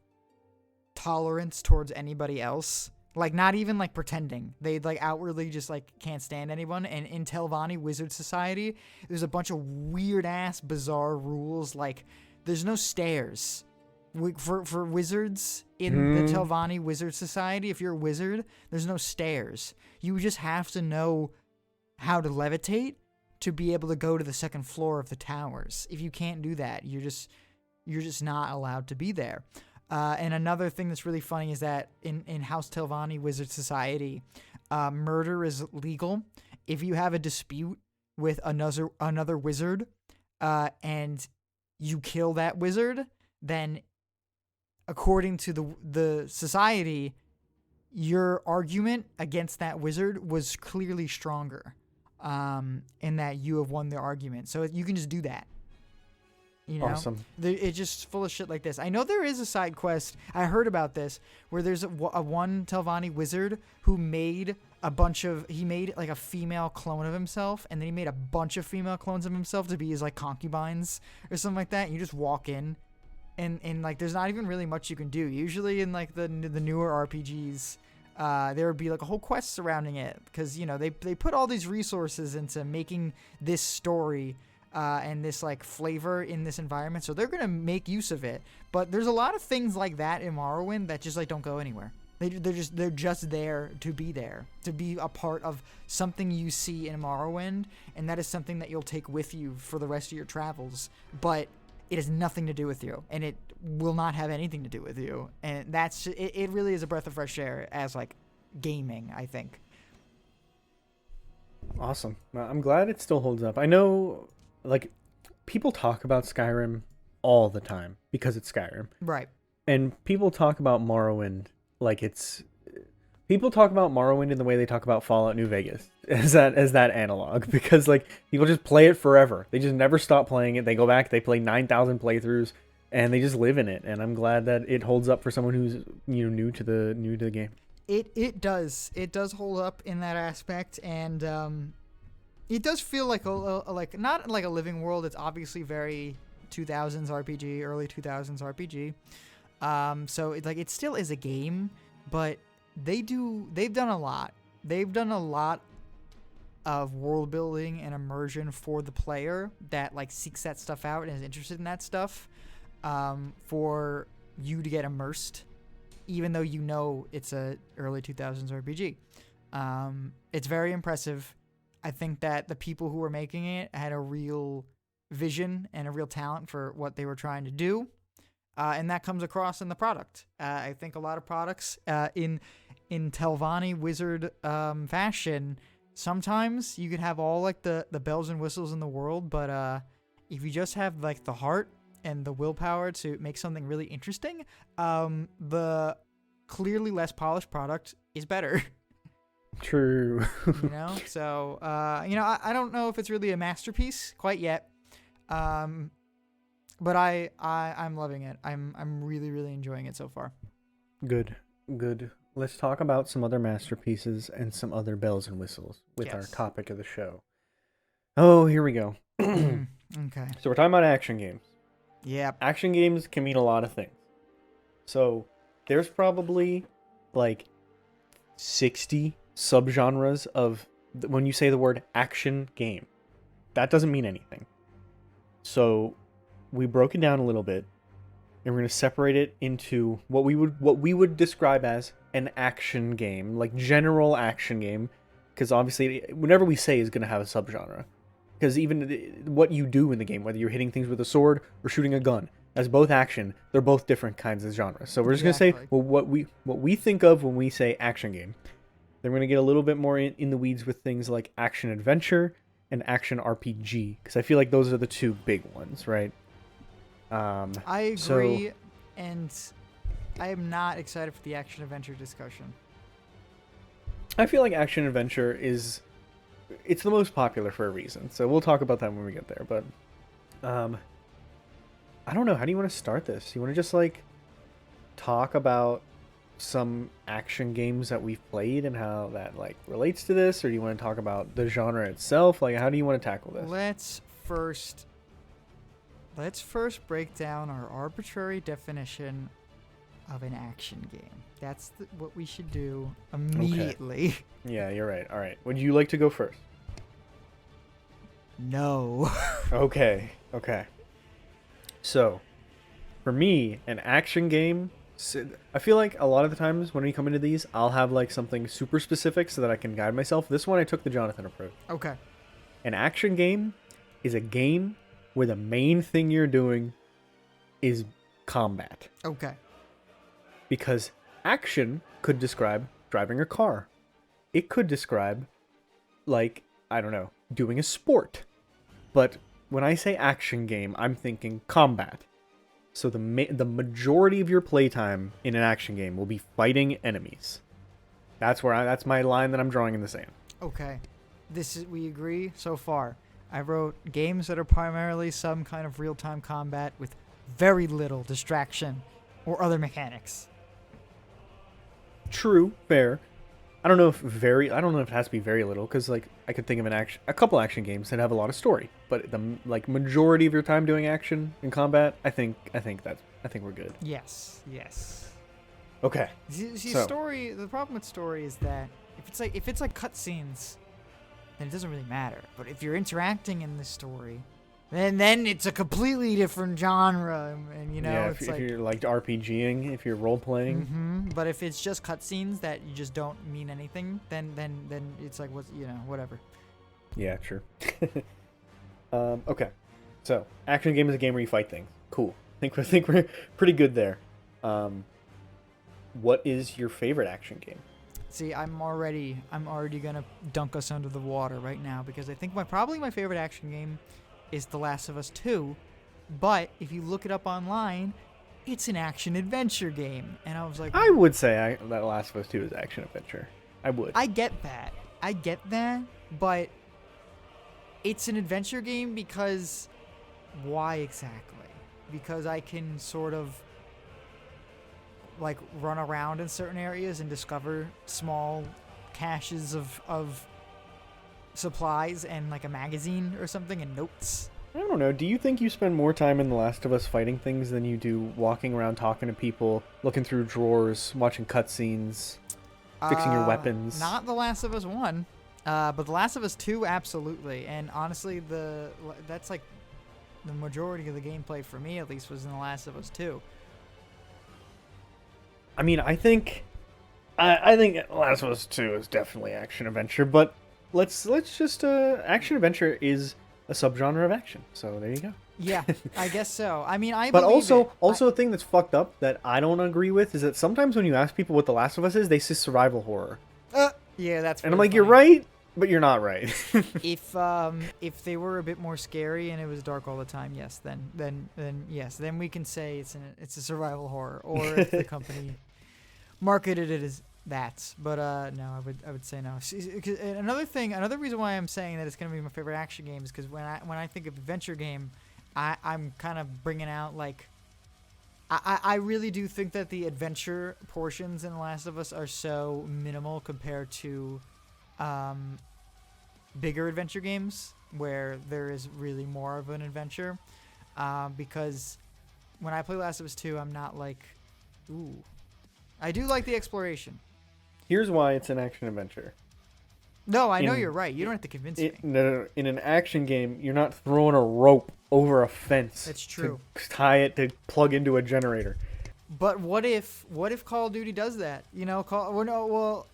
tolerance towards anybody else. Like, not even like pretending. They like outwardly just like can't stand anyone. And in Telvanni Wizard Society, there's a bunch of weird ass bizarre rules. Like, there's no stairs for wizards in the Telvanni Wizard Society. If you're a wizard, there's no stairs. You just have to know how to levitate to be able to go to the second floor of the towers. If you can't do that, you're just not allowed to be there. And another thing that's really funny is that in House Telvanni Wizard Society, murder is legal. If you have a dispute with another wizard, and you kill that wizard, then according to the society, your argument against that wizard was clearly stronger, in that you have won the argument. So you can just do that.
Awesome.
It's just full of shit like this. I know there is a side quest. I heard about this where there's a one Telvanni wizard who made he made like a female clone of himself, and then he made a bunch of female clones of himself to be his like concubines or something like that. And you just walk in, and like there's not even really much you can do. Usually in like the newer RPGs, there would be like a whole quest surrounding it, because they put all these resources into making this story and this like flavor in this environment, so they're gonna make use of it. But there's a lot of things like that in Morrowind that just like don't go anywhere. They're just there, to be a part of something you see in Morrowind, and that is something that you'll take with you for the rest of your travels. But it has nothing to do with you, and it will not have anything to do with you. And that's it. It really is a breath of fresh air as like gaming, I think.
Awesome. Well, I'm glad it still holds up. I know, like, people talk about Skyrim all the time because it's Skyrim.
Right.
And people talk about Morrowind like it's... People talk about Morrowind in the way they talk about Fallout New Vegas as that analog, because like people just play it forever. They just never stop playing it. They go back, they play 9,000 playthroughs, and they just live in it. And I'm glad that it holds up for someone who's new to the game.
It does hold up in that aspect, and it does feel like like not like a living world. It's obviously very 2000s RPG, early 2000s RPG. So it still is a game, but they've done a lot. They've done a lot of world building and immersion for the player that like seeks that stuff out and is interested in that stuff, for you to get immersed, even though it's a early 2000s RPG. It's very impressive. I think that the people who were making it had a real vision and a real talent for what they were trying to do. And that comes across in the product. I think a lot of products in Telvanni Wizard fashion, sometimes you can have all like the bells and whistles in the world, but if you just have like the heart and the willpower to make something really interesting, the clearly less polished product is better.
True.
So I don't know if it's really a masterpiece quite yet. But I'm loving it. I'm really, really enjoying it so far.
Good. Let's talk about some other masterpieces and some other bells and whistles with our topic of the show. Oh, here we go.
Okay.
So we're talking about action games.
Yep.
Action games can mean a lot of things. So there's probably like 60 subgenres of when you say the word action game. That doesn't mean anything. So we broke it down a little bit, and we're going to separate it into what we would describe as an action game, like general action game, because obviously whenever we say is going to have a subgenre, because even what you do in the game, whether you're hitting things with a sword or shooting a gun, as both action, they're both different kinds of genres. So we're just going to say what we think of when we say action game. Then we're going to get a little bit more in the weeds with things like action adventure and action RPG, because I feel like those are the two big ones, right?
I agree, and I am not excited for the action adventure discussion.
I feel like action adventure it's the most popular for a reason, so we'll talk about that when we get there. But I don't know, how do you want to start this? You want to just like talk about some action games that we've played and how that like relates to this, or do you want to talk about the genre itself? Like, how do you want to tackle this?
Let's first break down our arbitrary definition of an action game. That's what we should do immediately.
Okay. Yeah, you're right. All right. Would you like to go first?
No.
Okay. So, for me, an action game, I feel like a lot of the times when we come into these, I'll have like something super specific so that I can guide myself. This one, I took the Jonathan approach.
Okay.
An action game is a game where the main thing you're doing is combat.
Okay.
Because action could describe driving a car. It could describe, like, I don't know, doing a sport. But when I say action game, I'm thinking combat. So the majority of your playtime in an action game will be fighting enemies. That's my line that I'm drawing in the sand.
Okay. We agree so far. I wrote games that are primarily some kind of real-time combat with very little distraction or other mechanics.
True, fair. I don't know if it has to be very little, because like I could think of a couple action games that have a lot of story, but the like majority of your time doing action and combat, I think we're good.
Yes.
Okay.
Story. The problem with story is that if it's like cutscenes, then it doesn't really matter. But if you're interacting in the story, then it's a completely different genre, and game, you know?
Yeah,
It's
if
like,
you're like RPGing, if you're role playing.
but if it's just cutscenes that you just don't mean anything, then it's like, what's, you know, whatever.
Yeah, sure. Okay, so action game is a game where you fight things. Cool. I think we're pretty good there. What is your favorite action game?
See, I'm already gonna dunk us under the water right now because I think probably my favorite action game is The Last of Us 2, but if you look it up online, it's an action adventure game, and I was like,
I would say that Last of Us 2 is action adventure. I would.
I get that, but it's an adventure game because why exactly? Because I can sort of like run around in certain areas and discover small caches of supplies and like a magazine or something and notes.
I don't know. Do you think you spend more time in The Last of Us fighting things than you do walking around talking to people, looking through drawers, watching cutscenes, fixing your weapons?
Not The Last of Us 1, but The Last of Us 2, absolutely. And honestly, that's like the majority of the gameplay for me, at least, was in The Last of Us 2.
I mean, I think Last of Us 2 is definitely action adventure, but let's just action adventure is a subgenre of action. So there you go.
Yeah, I guess so. I mean,
But also a thing that's fucked up that I don't agree with is that sometimes when you ask people what The Last of Us is, they say survival horror.
Yeah, that's.
And I'm like, you're right, but you're not right.
If they were a bit more scary and it was dark all the time, yes, then yes, then we can say it's a survival horror, or if the company marketed it as that. But no, I would say no. Another reason why I'm saying that it's gonna be my favorite action game is because when I think of adventure game, I'm kind of bringing out like. I really do think that the adventure portions in The Last of Us are so minimal compared to bigger adventure games where there is really more of an adventure. Because when I play Last of Us 2, I'm not like, ooh. I do like the exploration.
Here's why it's an action adventure.
No, I know you're right. You don't have to convince me.
No. In an action game, you're not throwing a rope over a fence.
That's true.
To tie it to plug into a generator.
But what if Call of Duty does that? You know,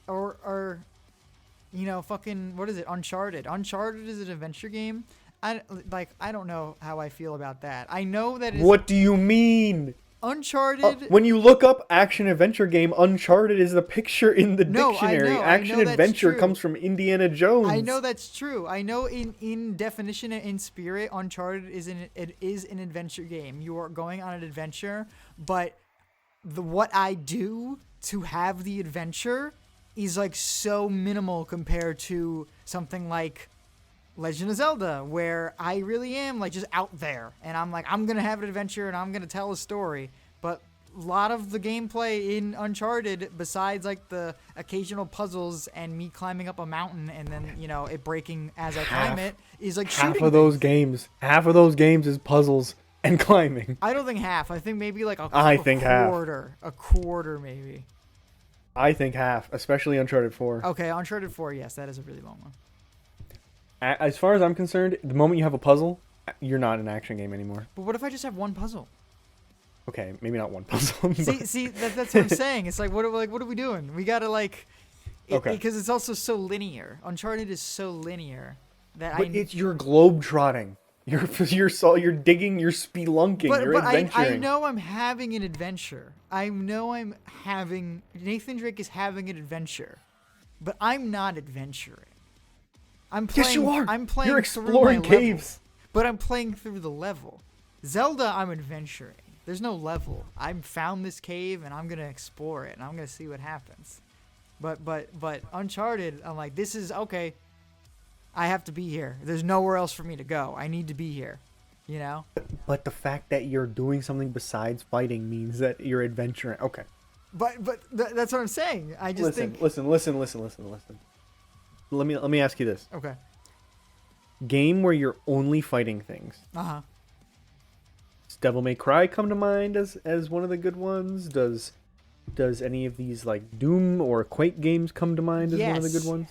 or you know, fucking what is it? Uncharted. Uncharted is an adventure game. I don't know how I feel about that. I know that.
What do you mean?
Uncharted.
When you look up action adventure game, Uncharted is the picture in the dictionary. Action adventure comes from Indiana Jones.
I know that's true. I know in definition and in spirit, Uncharted is an adventure game. You are going on an adventure, but what I do to have the adventure is like so minimal compared to something like Legend of Zelda, where I really am like just out there and I'm like, I'm going to have an adventure and I'm going to tell a story. But a lot of the gameplay in Uncharted, besides like the occasional puzzles and me climbing up a mountain and then, you know, it breaking as I climb it, is like shooting
half of those games is puzzles and climbing.
I don't think half. I think maybe like a quarter maybe.
I think half, especially Uncharted 4.
Okay, Uncharted 4, yes, that is a really long one.
As far as I'm concerned, the moment you have a puzzle, you're not an action game anymore.
But what if I just have one puzzle?
Okay, maybe not one puzzle.
See, that's what I'm saying. It's like, what are we doing? We gotta like, because it's also so linear. Uncharted is so linear that
you're globetrotting. You're digging. You're spelunking. You're adventuring.
I know I'm having an adventure. Nathan Drake is having an adventure, but I'm not adventuring.
Yes, you are.
I'm playing.
You're exploring caves.
But I'm playing through the level. Zelda, I'm adventuring. There's no level. I've found this cave and I'm gonna explore it and I'm gonna see what happens. But Uncharted, I'm like, this is okay. I have to be here. There's nowhere else for me to go. I need to be here. You know?
But the fact that you're doing something besides fighting means that you're adventuring. Okay.
But that's what I'm saying. I just think.
Listen. Let me ask you this.
Okay.
Game where you're only fighting things.
Uh-huh.
Does Devil May Cry come to mind as one of the good ones? Does any of these like Doom or Quake games come to mind as one of the good ones?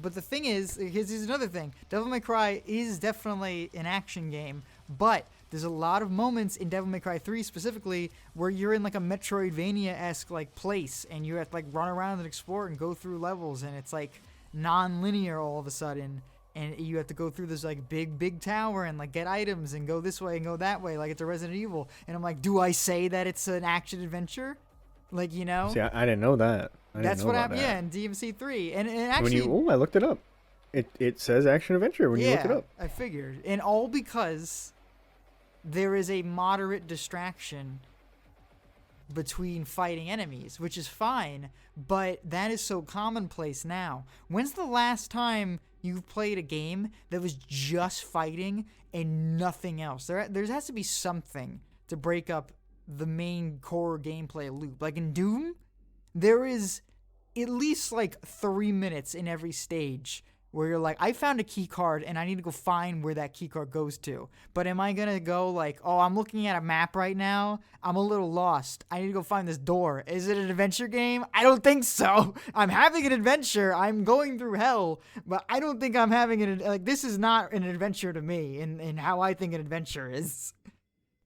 But the thing is, here's another thing. Devil May Cry is definitely an action game, but there's a lot of moments in Devil May Cry 3 specifically where you're in like a Metroidvania-esque like place, and you have to like run around and explore and go through levels, and it's like non-linear all of a sudden, and you have to go through this like big tower and like get items and go this way and go that way like it's a Resident Evil. And I'm like, do I say that it's an action adventure? Like, you know?
See, I didn't know that.
That's what happened, yeah, in DMC 3. And actually...
I looked it up. It says action adventure when you look it up.
I figured. And all because there is a moderate distraction between fighting enemies, which is fine, but that is so commonplace now. When's the last time you've played a game that was just fighting and nothing else? There has to be something to break up the main core gameplay loop. Like in Doom, there is at least like 3 minutes in every stage where you're like, I found a key card and I need to go find where that key card goes to. But am I going to go like, oh, I'm looking at a map right now. I'm a little lost. I need to go find this door. Is it an adventure game? I don't think so. I'm having an adventure. I'm going through hell, but I don't think I'm having an, like, this is not an adventure to me in how I think an adventure is.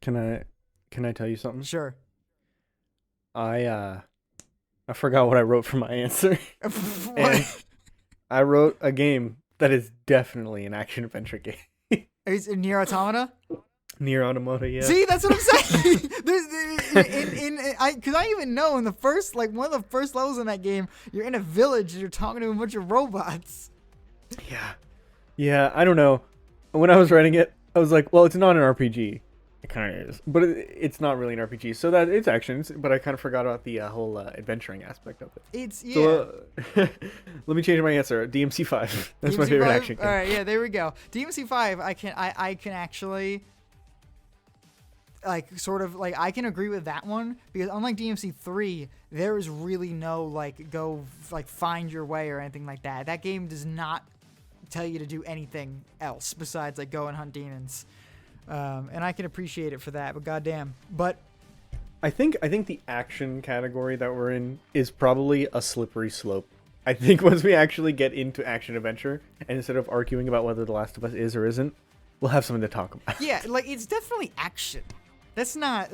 Can I tell you something?
Sure.
I forgot what I wrote for my answer.
What?
I wrote a game that is definitely an action adventure game.
Is it Nier Automata?
Nier Automata, yeah.
See, that's what I'm saying. Because I even know in the first, like one of the first levels in that game, you're in a village and you're talking to a bunch of robots.
Yeah, I don't know. When I was writing it, I was like, well, it's not an RPG. It kind of is, but it's not really an RPG. So that it's actions, but I kind of forgot about the whole adventuring aspect of it.
It's yeah.
So, let me change my answer. DMC 5. That's my favorite action game.
All right, yeah, there we go. DMC 5. I can actually like sort of like I can agree with that one because unlike DMC 3, there is really no like go like find your way or anything like that. That game does not tell you to do anything else besides like go and hunt demons. And I can appreciate it for that, but goddamn. But
I think the action category that we're in is probably a slippery slope. I think once we actually get into action adventure, and instead of arguing about whether The Last of Us is or isn't, we'll have something to talk about.
Yeah, like it's definitely action. That's not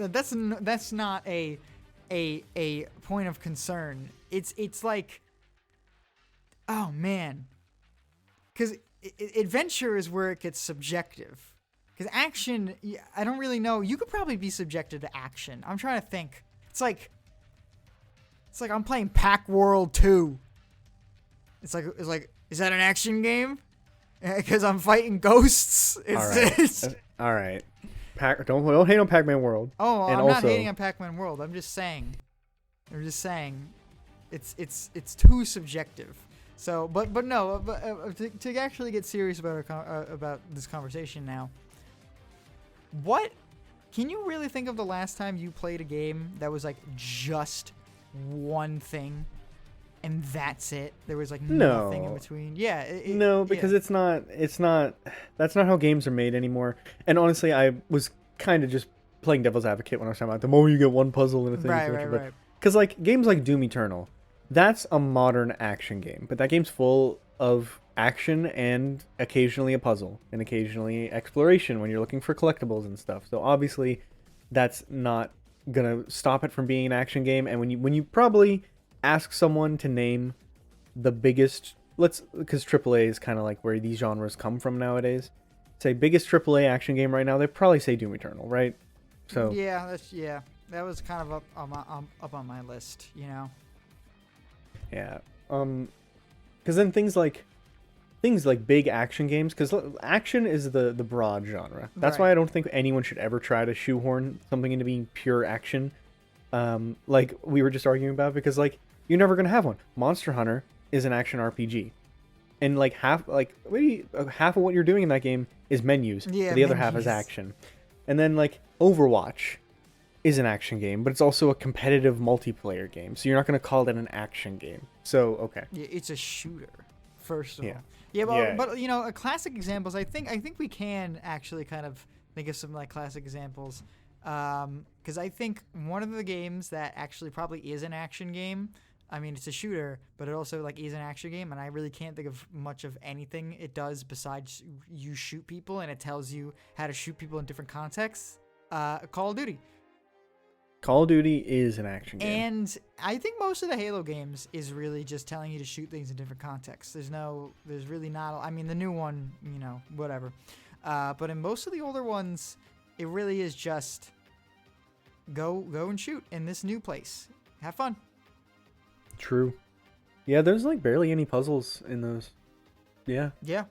a point of concern. It's like, oh man, because adventure is where it gets subjective. Because action, I don't really know. You could probably be subjected to action. I'm trying to think. It's like I'm playing Pac World 2. It's like, is that an action game? Because I'm fighting ghosts.
All right. Don't hate on Pac-Man World.
Oh, I'm not hating on Pac-Man World. I'm just saying, it's too subjective. So, but no. To actually get serious about this conversation now. What can you really think of the last time you played a game that was like just one thing and that's it? There was like nothing in between. Yeah.
Because it's not that's not how games are made anymore. And honestly, I was kind of just playing devil's advocate when I was talking about the moment you get one puzzle in a thing.
Right.
Because like games like Doom Eternal, that's a modern action game, but that game's full of action and occasionally a puzzle and occasionally exploration when you're looking for collectibles and stuff. So obviously that's not gonna stop it from being an action game. And when you probably ask someone to name the biggest, because AAA is kind of like where these genres come from nowadays, say biggest AAA action game right now, they probably say Doom Eternal, right? So
that was kind of up on my list, you know.
Yeah. Because then things like big action games, because action is the broad genre. That's why I don't think anyone should ever try to shoehorn something into being pure action. Like we were just arguing about, because like you're never gonna have one. Monster Hunter is an action RPG, and like maybe half of what you're doing in that game is menus. Yeah, the other half is action. And then like Overwatch is an action game, but it's also a competitive multiplayer game. So you're not gonna call that an action game. So okay.
Yeah, it's a shooter. First of all.
Yeah,
but you know, classic examples. I think we can actually kind of think of some like classic examples, because I think one of the games that actually probably is an action game, I mean, it's a shooter, but it also like is an action game, and I really can't think of much of anything it does besides you shoot people, and it tells you how to shoot people in different contexts. Call of Duty.
Call of Duty is an action game.
And I think most of the Halo games is really just telling you to shoot things in different contexts. There's really not, I mean, the new one, whatever. But in most of the older ones, it really is just go and shoot in this new place. Have fun.
True. Yeah, there's like barely any puzzles in those. Yeah.
Yeah.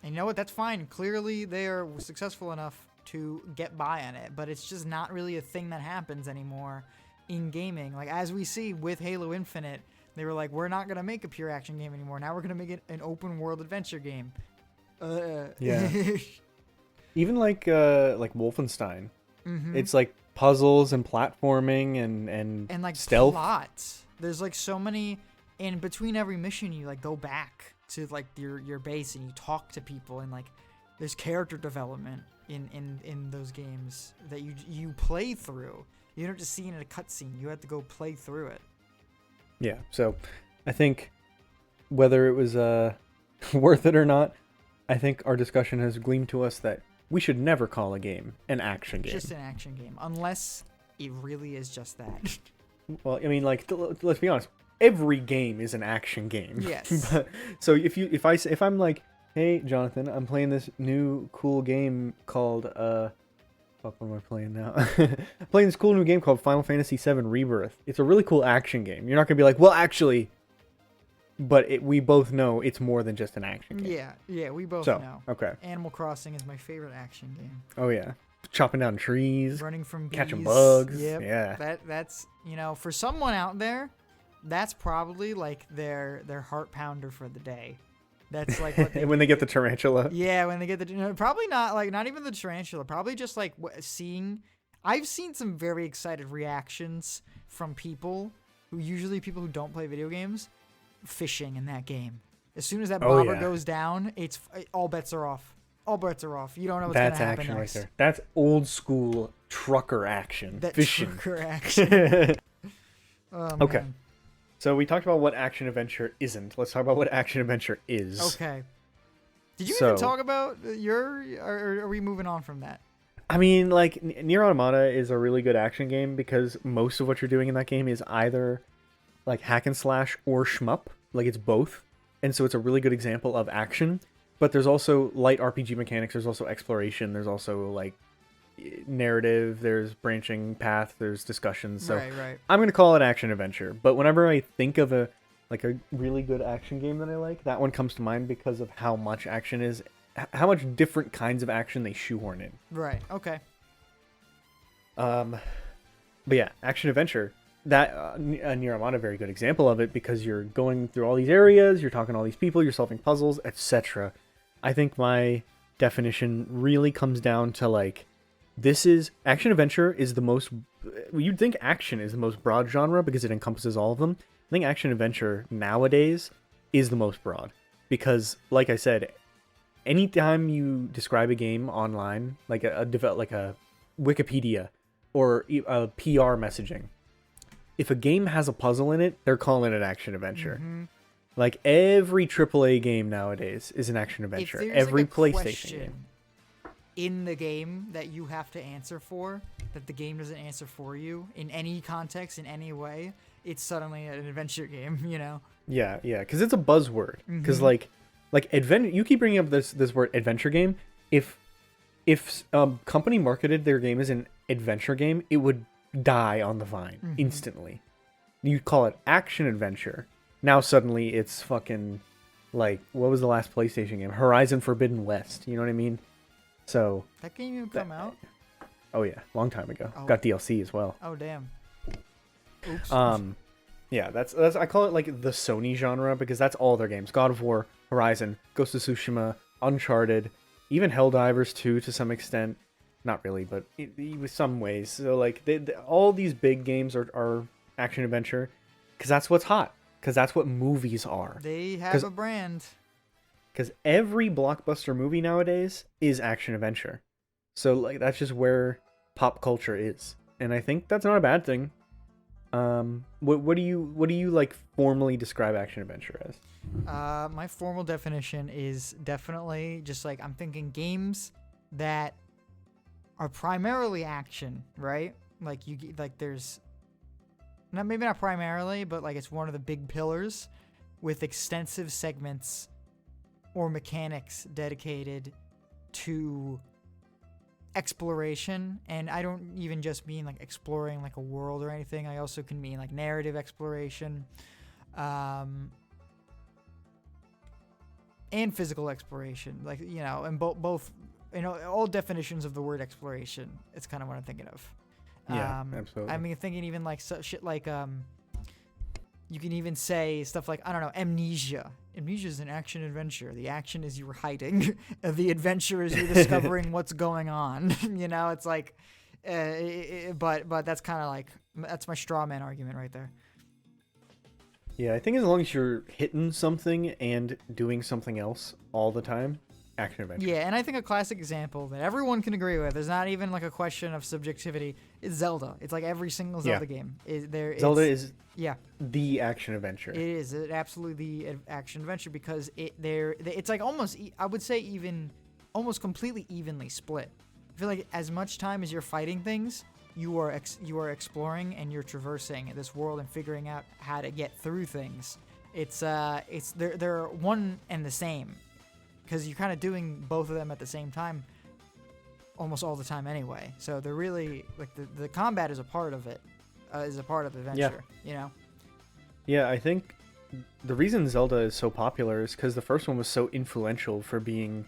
And you know what? That's fine. Clearly, they are successful enough to get by on it, but it's just not really a thing that happens anymore in gaming. Like, as we see with Halo Infinite, they were like, we're not going to make a pure action game anymore. Now we're going to make it an open world adventure game.
Yeah. Even like Wolfenstein.
Mm-hmm.
It's like puzzles and platforming and
like
stealth.
Plots. There's like so many, and between every mission you like go back to like your base and you talk to people, and like there's character development in those games that you play through. You don't just see it in a cutscene. You have to go play through it.
Yeah, so I think whether it was worth it or not, I think our discussion has gleamed to us that we should never call a game an action game.
Just an action game, unless it really is just that.
Well, I mean, like, let's be honest. Every game is an action game.
Yes.
But, so if I'm like, hey, Jonathan, I'm playing this new cool game called what am I playing now? I'm playing this cool new game called Final Fantasy VII Rebirth. It's a really cool action game. You're not gonna be like, well, actually, but we both know it's more than just an action game.
Yeah, we both
So,
know.
okay.
Animal Crossing is my favorite action game.
Oh yeah, chopping down trees,
Running from bees,
catching bugs.
Yep.
Yeah.
That's for someone out there, that's probably like their heart pounder for the day. That's like what
when they get the tarantula.
Yeah, when they get the probably not even the tarantula. Probably just like seeing. I've seen some very excited reactions from people who don't play video games, fishing in that game. As soon as that bobber goes down, all bets are off. All bets are off. You don't know what's going to happen
action
next.
right there. That's old school trucker action. Fishing.
Trucker action. Oh,
okay.
man.
So we talked about what action adventure isn't. Let's talk about what action adventure is.
Okay. Did you even talk about or are we moving on from that?
I mean, like, Nier Automata is a really good action game because most of what you're doing in that game is either like hack and slash or shmup. Like, it's both. And so it's a really good example of action. But there's also light RPG mechanics. There's also exploration. There's also like narrative. There's branching path. There's discussions. So
Right.
I'm going to call it action adventure. But whenever I think of a really good action game that I like, that one comes to mind because of how much action is, how much different kinds of action they shoehorn in.
Right. Okay.
But yeah, action adventure. That Nier Automata, a very good example of it because you're going through all these areas, you're talking to all these people, you're solving puzzles, etc. I think my definition really comes down to like, this is action adventure is the most. You'd think action is the most broad genre because it encompasses all of them. I think action adventure nowadays is the most broad because, like I said, anytime you describe a game online, like a Wikipedia or a PR messaging, if a game has a puzzle in it, they're calling it action adventure.
Mm-hmm.
Like every AAA game nowadays is an action adventure. Every PlayStation game
in the game that you have to answer for, that the game doesn't answer for you in any context, in any way, it's suddenly an adventure game, you know?
Yeah, because it's a buzzword. Because like adventure, you keep bringing up this word adventure game. If company marketed their game as an adventure game, it would die on the vine instantly. You call it action adventure. Now suddenly it's fucking like, what was the last PlayStation game? Horizon Forbidden West. You know what I mean? So
that game even come out?
Oh yeah, long time ago.
Oh.
Got DLC as well.
Oh damn. Oops.
Yeah, that's I call it like the Sony genre because that's all their games. God of War, Horizon, Ghost of Tsushima, Uncharted, even Helldivers 2 to some extent. Not really, but with some ways. So like all these big games are action adventure because that's what's hot. Because that's what movies are.
They have a brand.
Because every blockbuster movie nowadays is action adventure. So like that's just where pop culture is. And I think that's not a bad thing. What do you like formally describe action adventure as?
My formal definition is definitely just like I'm thinking games that are primarily action, right? Like there's maybe not primarily, but like it's one of the big pillars with extensive segments or mechanics dedicated to exploration. And I don't even just mean like exploring like a world or anything. I also can mean like narrative exploration, and physical exploration, like, you know, and both, you know, all definitions of the word exploration. It's kind of what I'm thinking of.
Yeah, absolutely.
I mean, thinking even like shit like you can even say stuff like, I don't know, Amnesia. Amnesia is an action adventure. The action is you're hiding. The adventure is you're discovering what's going on. You know, it's like, but that's kind of like, that's my straw man argument right there.
Yeah, I think as long as you're hitting something and doing something else all the time, action adventure.
Yeah, and I think a classic example that everyone can agree with, there's not even like a question of subjectivity, is Zelda. It's like every single Zelda game. Zelda
is
yeah,
the action adventure.
it is absolutely the action adventure because it's like almost, I would say even almost completely evenly split. I feel like as much time as you're fighting things, you are exploring and you're traversing this world and figuring out how to get through things. They're one and the same, because you're kind of doing both of them at the same time almost all the time anyway. So they're really like the combat is a part of it, is a part of the adventure. You know.
Yeah, I think the reason Zelda is so popular is because the first one was so influential for being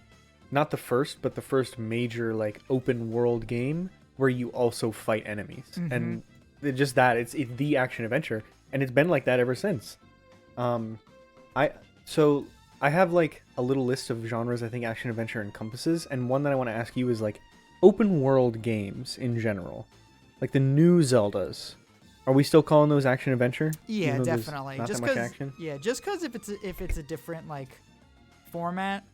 not the first, but the first major like open world game where you also fight enemies.
Mm-hmm.
And just that, it's the action adventure, and it's been like that ever since. I have like a little list of genres I think action adventure encompasses, and one that I want to ask you is like open world games in general, like the new Zeldas. Are we still calling those action adventure?
Yeah, definitely.
Not
just
that much action.
Yeah, just because if it's a different like format,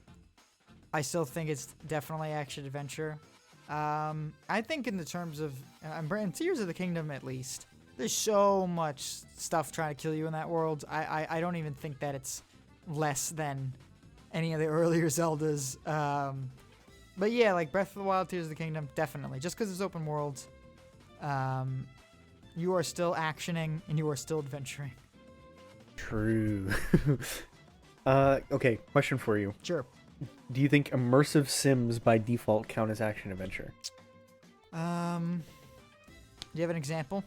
I still think it's definitely action adventure. I think in the terms of in Tears of the Kingdom, at least, there's so much stuff trying to kill you in that world. I don't even think that it's less than any of the earlier Zeldas. But yeah, like Breath of the Wild, Tears of the Kingdom, definitely. Just because it's open world, you are still actioning and you are still adventuring.
True. Okay, question for you.
Sure.
Do you think immersive sims by default count as action adventure?
Do you have an example?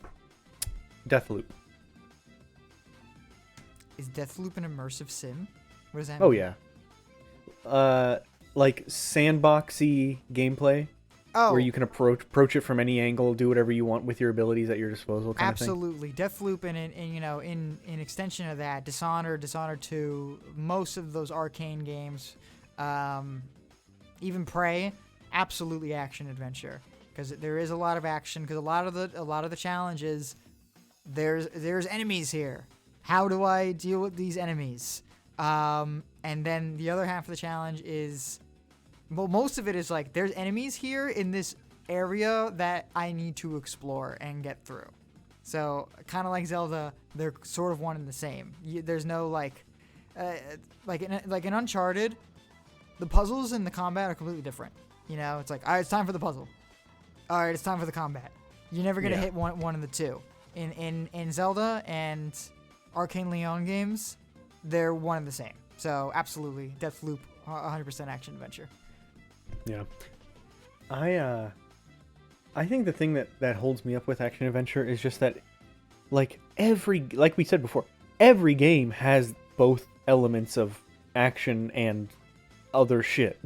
Deathloop.
Is Deathloop an immersive sim? What does that
Oh
mean?
yeah. Like sandboxy gameplay.
Oh,
where you can approach it from any angle, do whatever you want with your abilities at your disposal. Kind
absolutely. Deathloop and you know, in extension of that, Dishonored 2, most of those arcane games, even Prey, absolutely action adventure, because there is a lot of action. Because a lot of the challenges, there's enemies here. How do I deal with these enemies? And then the other half of the challenge is, well, most of it is like, there's enemies here in this area that I need to explore and get through. So kind of like Zelda, they're sort of one and the same. There's no like in Uncharted, the puzzles and the combat are completely different. You know, it's like, all right, it's time for the puzzle. All right, it's time for the combat. You're never gonna hit one of the two. In Zelda and Arcane Leon games, they're one and the same. So absolutely, Deathloop, 100% action adventure.
Yeah. I think the thing that holds me up with action adventure is just that, like we said before, every game has both elements of action and other shit.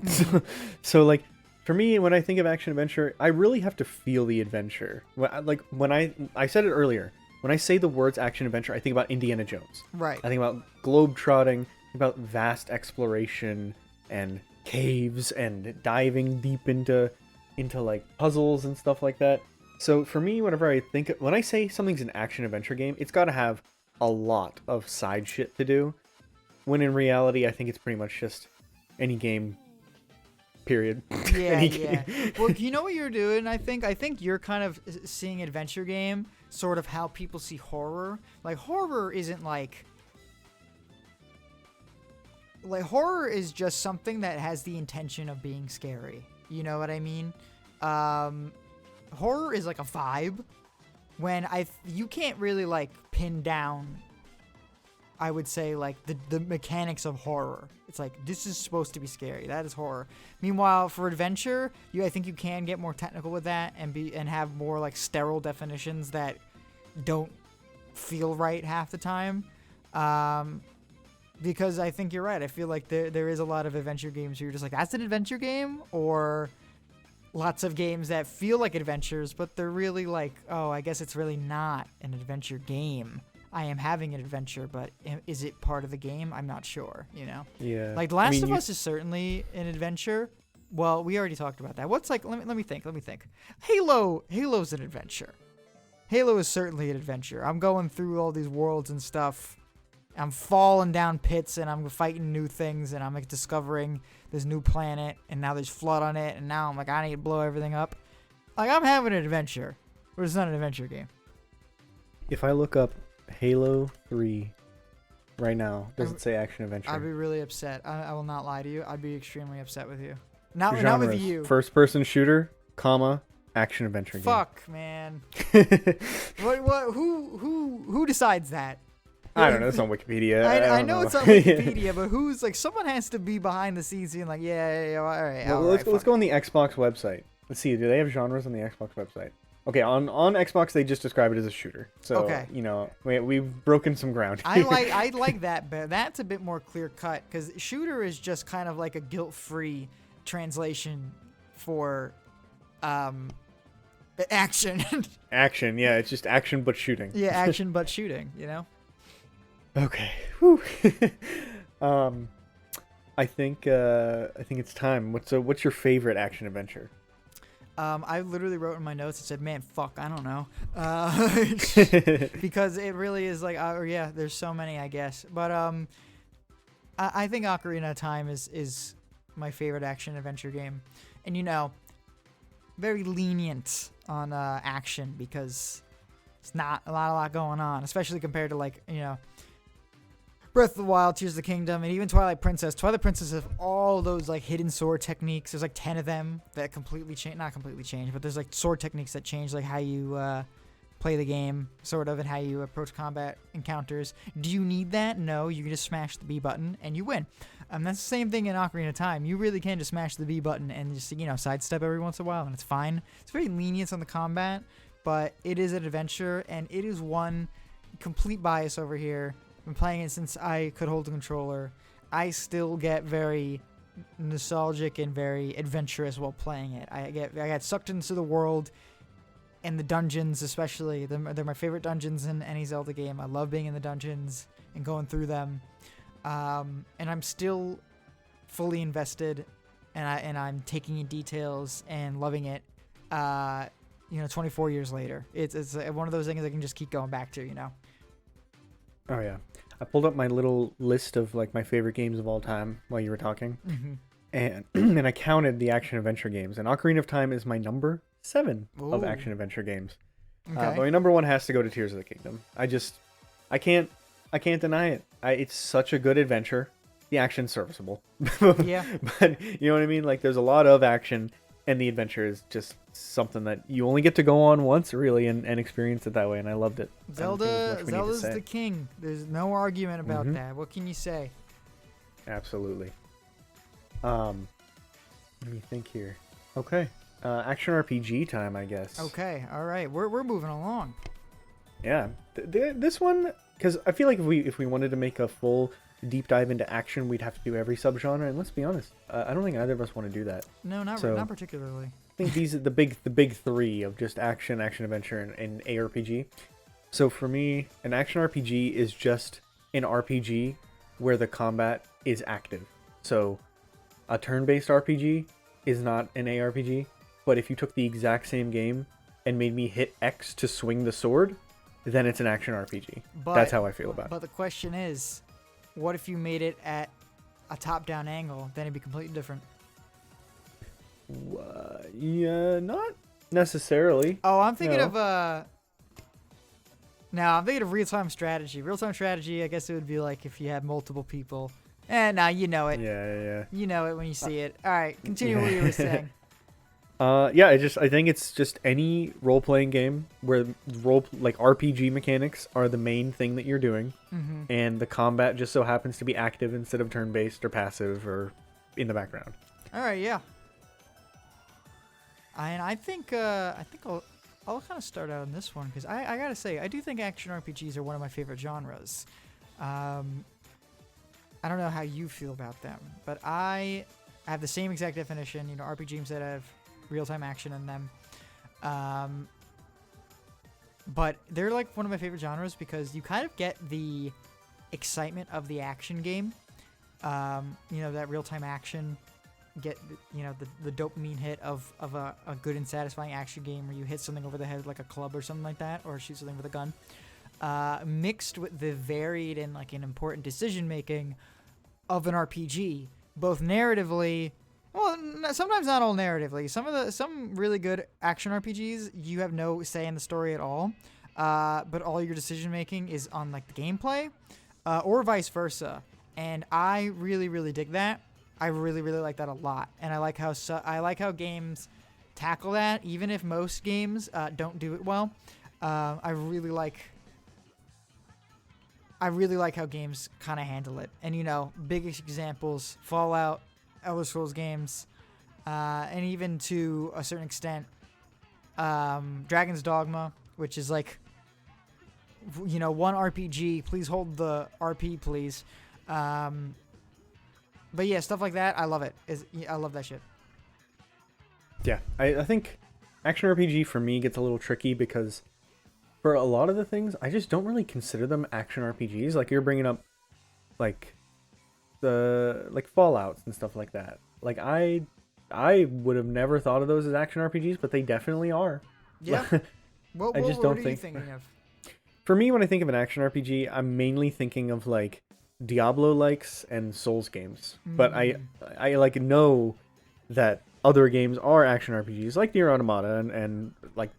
So like, for me, when I think of action adventure, I really have to feel the adventure. When I said it earlier, when I say the words action adventure, I think about Indiana Jones.
Right.
I think about globe trotting, about vast exploration and caves and diving deep into like puzzles and stuff like that. So for me, when I say something's an action adventure game, it's got to have a lot of side shit to do. When in reality, I think it's pretty much just any game period.
Yeah,
And
yeah. Well, you know what you're doing? I think you're kind of seeing adventure game sort of how people see horror. Like horror isn't like horror is just something that has the intention of being scary. You know what I mean? Horror is like a vibe when you can't really like pin down, I would say, like the mechanics of horror. It's like, this is supposed to be scary. That is horror. Meanwhile, for adventure, I think you can get more technical with that and have more like sterile definitions that don't feel right half the time. Because I think you're right. I feel like there is a lot of adventure games where you're just like, that's an adventure game, or lots of games that feel like adventures, but they're really like, oh, I guess it's really not an adventure game. I am having an adventure, but is it part of the game? I'm not sure, you know?
Yeah.
Like, The Last of Us is certainly an adventure. Well, we already talked about that. What's like, let me think. Halo's an adventure. Halo is certainly an adventure. I'm going through all these worlds and stuff. I'm falling down pits, and I'm fighting new things, and I'm like discovering this new planet, and now there's flood on it, and now I'm like, I need to blow everything up. Like, I'm having an adventure, but it's not an adventure game.
If I look up Halo 3 right now, does it say action adventure?
I'd be really upset. I will not lie to you. I'd be extremely upset with you. Not with you.
First person shooter, action adventure game.
Fuck, man. Who decides that?
I don't know. It's on Wikipedia.
I know it's on Wikipedia, but who's like, someone has to be behind the scenes being like, yeah, all right.
Well, let's go on the Xbox website. Let's see. Do they have genres on the Xbox website? Okay, on Xbox they just describe it as a shooter. So
okay.
You know, we've broken some ground.
I like that, but that's a bit more clear cut, because shooter is just kind of like a guilt-free translation for action.
Action, yeah, it's just action but shooting.
Yeah, action but shooting. You know.
Okay. Whew. I think it's time. What's your favorite action adventure?
I literally wrote in my notes and said, "Man, fuck, I don't know," because it really is like, yeah, there's so many, I guess. But I think Ocarina of Time is my favorite action adventure game, and very lenient on action, because it's not a lot going on, especially compared to Breath of the Wild, Tears of the Kingdom, and even Twilight Princess. Twilight Princess has all those like hidden sword techniques. There's like 10 of them that completely change, not completely change, but there's like sword techniques that change like how you play the game, sort of, and how you approach combat encounters. Do you need that? No, you can just smash the B button and you win. That's the same thing in Ocarina of Time. You really can just smash the B button and just sidestep every once in a while, and it's fine. It's very lenient on the combat, but it is an adventure, and it is one complete bias over here. I've been playing it since I could hold a controller. I still get very nostalgic and very adventurous while playing it. I got sucked into the world, and the dungeons especially. They're my favorite dungeons in any Zelda game. I love being in the dungeons and going through them. And I'm still fully invested, and I'm taking in details and loving it. 24 years later, it's one of those things I can just keep going back to.
Oh yeah, I pulled up my little list of like my favorite games of all time while you were talking, and and I counted the action adventure games, and Ocarina of Time is my number 7 of action adventure games. Okay. But my number 1 has to go to Tears of the Kingdom. I can't deny it. It's such a good adventure. The action's serviceable.
Yeah.
But you know what I mean? Like, there's a lot of action, and the adventure is just something that you only get to go on once, really, and experience it that way, and I loved it.
Zelda's the king. There's no argument about that. What can you say?
Absolutely. Let me think here. Okay. Action RPG time, I guess.
Okay, all right. We're moving along.
Yeah. This one, because I feel like if we wanted to make a full deep dive into action, we'd have to do every subgenre, and let's be honest, I don't think either of us want to do that.
No, not particularly.
I think these are the big 3 of just action adventure, and ARPG. So for me, an action RPG is just an RPG where the combat is active. So a turn-based RPG is not an ARPG, but if you took the exact same game and made me hit X to swing the sword, then it's an action RPG. That's how I feel about it.
But the question is, what if you made it at a top-down angle? Then it'd be completely different.
Yeah, not necessarily.
Oh, I'm thinking
No.
of no, I'm thinking of real-time strategy. Real-time strategy, I guess it would be like if you had multiple people. Nah, you know it.
Yeah.
You know it when you see it. All right, continue what you were saying.
Yeah, I think it's just any role-playing game where like RPG mechanics are the main thing that you're doing, and the combat just so happens to be active instead of turn-based or passive or in the background.
All right, yeah. And I think I'll kind of start out on this one because I gotta say I do think action RPGs are one of my favorite genres. I don't know how you feel about them, but I have the same exact definition. You know, RPGs that have real-time action in them. But they're like one of my favorite genres because you kind of get the excitement of the action game. You know, that real-time action. Get, you know, the dopamine hit of a good and satisfying action game where you hit something over the head with like a club or something like that, or shoot something with a gun, mixed with the varied and like an important decision making of an RPG, both narratively. Well, sometimes not all narratively. Some really good action RPGs you have no say in the story at all, but all your decision making is on like the gameplay, or vice versa. And I really, really dig that. I really, really like that a lot, and I like how games tackle that, even if most games don't do it well. I really like how games kind of handle it, and you know, biggest examples: Fallout, Elder Scrolls games, and even to a certain extent, Dragon's Dogma, which is like, you know, one RPG. Please hold the RP, please. But yeah, stuff like that, I love it. I love that shit.
Yeah, I think action RPG for me gets a little tricky because for a lot of the things, I just don't really consider them action RPGs. Like you're bringing up, like Fallouts and stuff like that. Like I would have never thought of those as action RPGs, but they definitely are.
Yeah. What are you thinking of?
For me, when I think of an action RPG, I'm mainly thinking of like Diablo-likes and Souls games, but I like know that other games are action RPGs like Nier Automata and like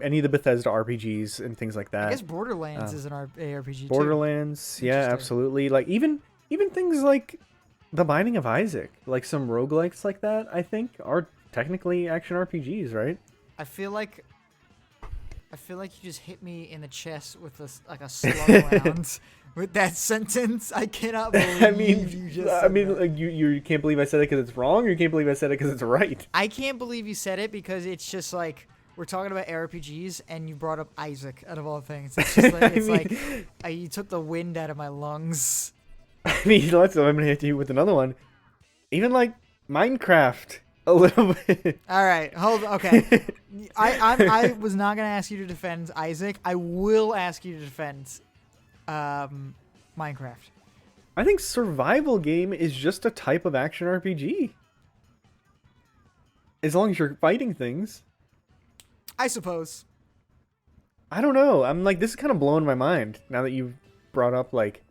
any of the Bethesda RPGs and things like that.
I guess Borderlands is an ARPG
Borderlands,
too.
yeah, absolutely. Like even things like The Binding of Isaac, like some roguelikes like that, I think are technically action RPGs, right?
I feel like you just hit me in the chest with a slug round. With that sentence, I cannot believe you just said that.
Like you can't believe I said it because it's wrong, or you can't believe I said it because it's right.
I can't believe you said it because it's just like we're talking about RPGs and you brought up Isaac out of all things. It's just like you took the wind out of my lungs.
I mean, I'm gonna hit you with another one. Even like Minecraft, a little bit.
All right, hold on. Okay, I was not gonna ask you to defend Isaac. I will ask you to defend Minecraft.
I think survival game is just a type of action RPG. As long as you're fighting things.
I suppose.
I don't know. I'm like, this is kind of blowing my mind now that you've brought up like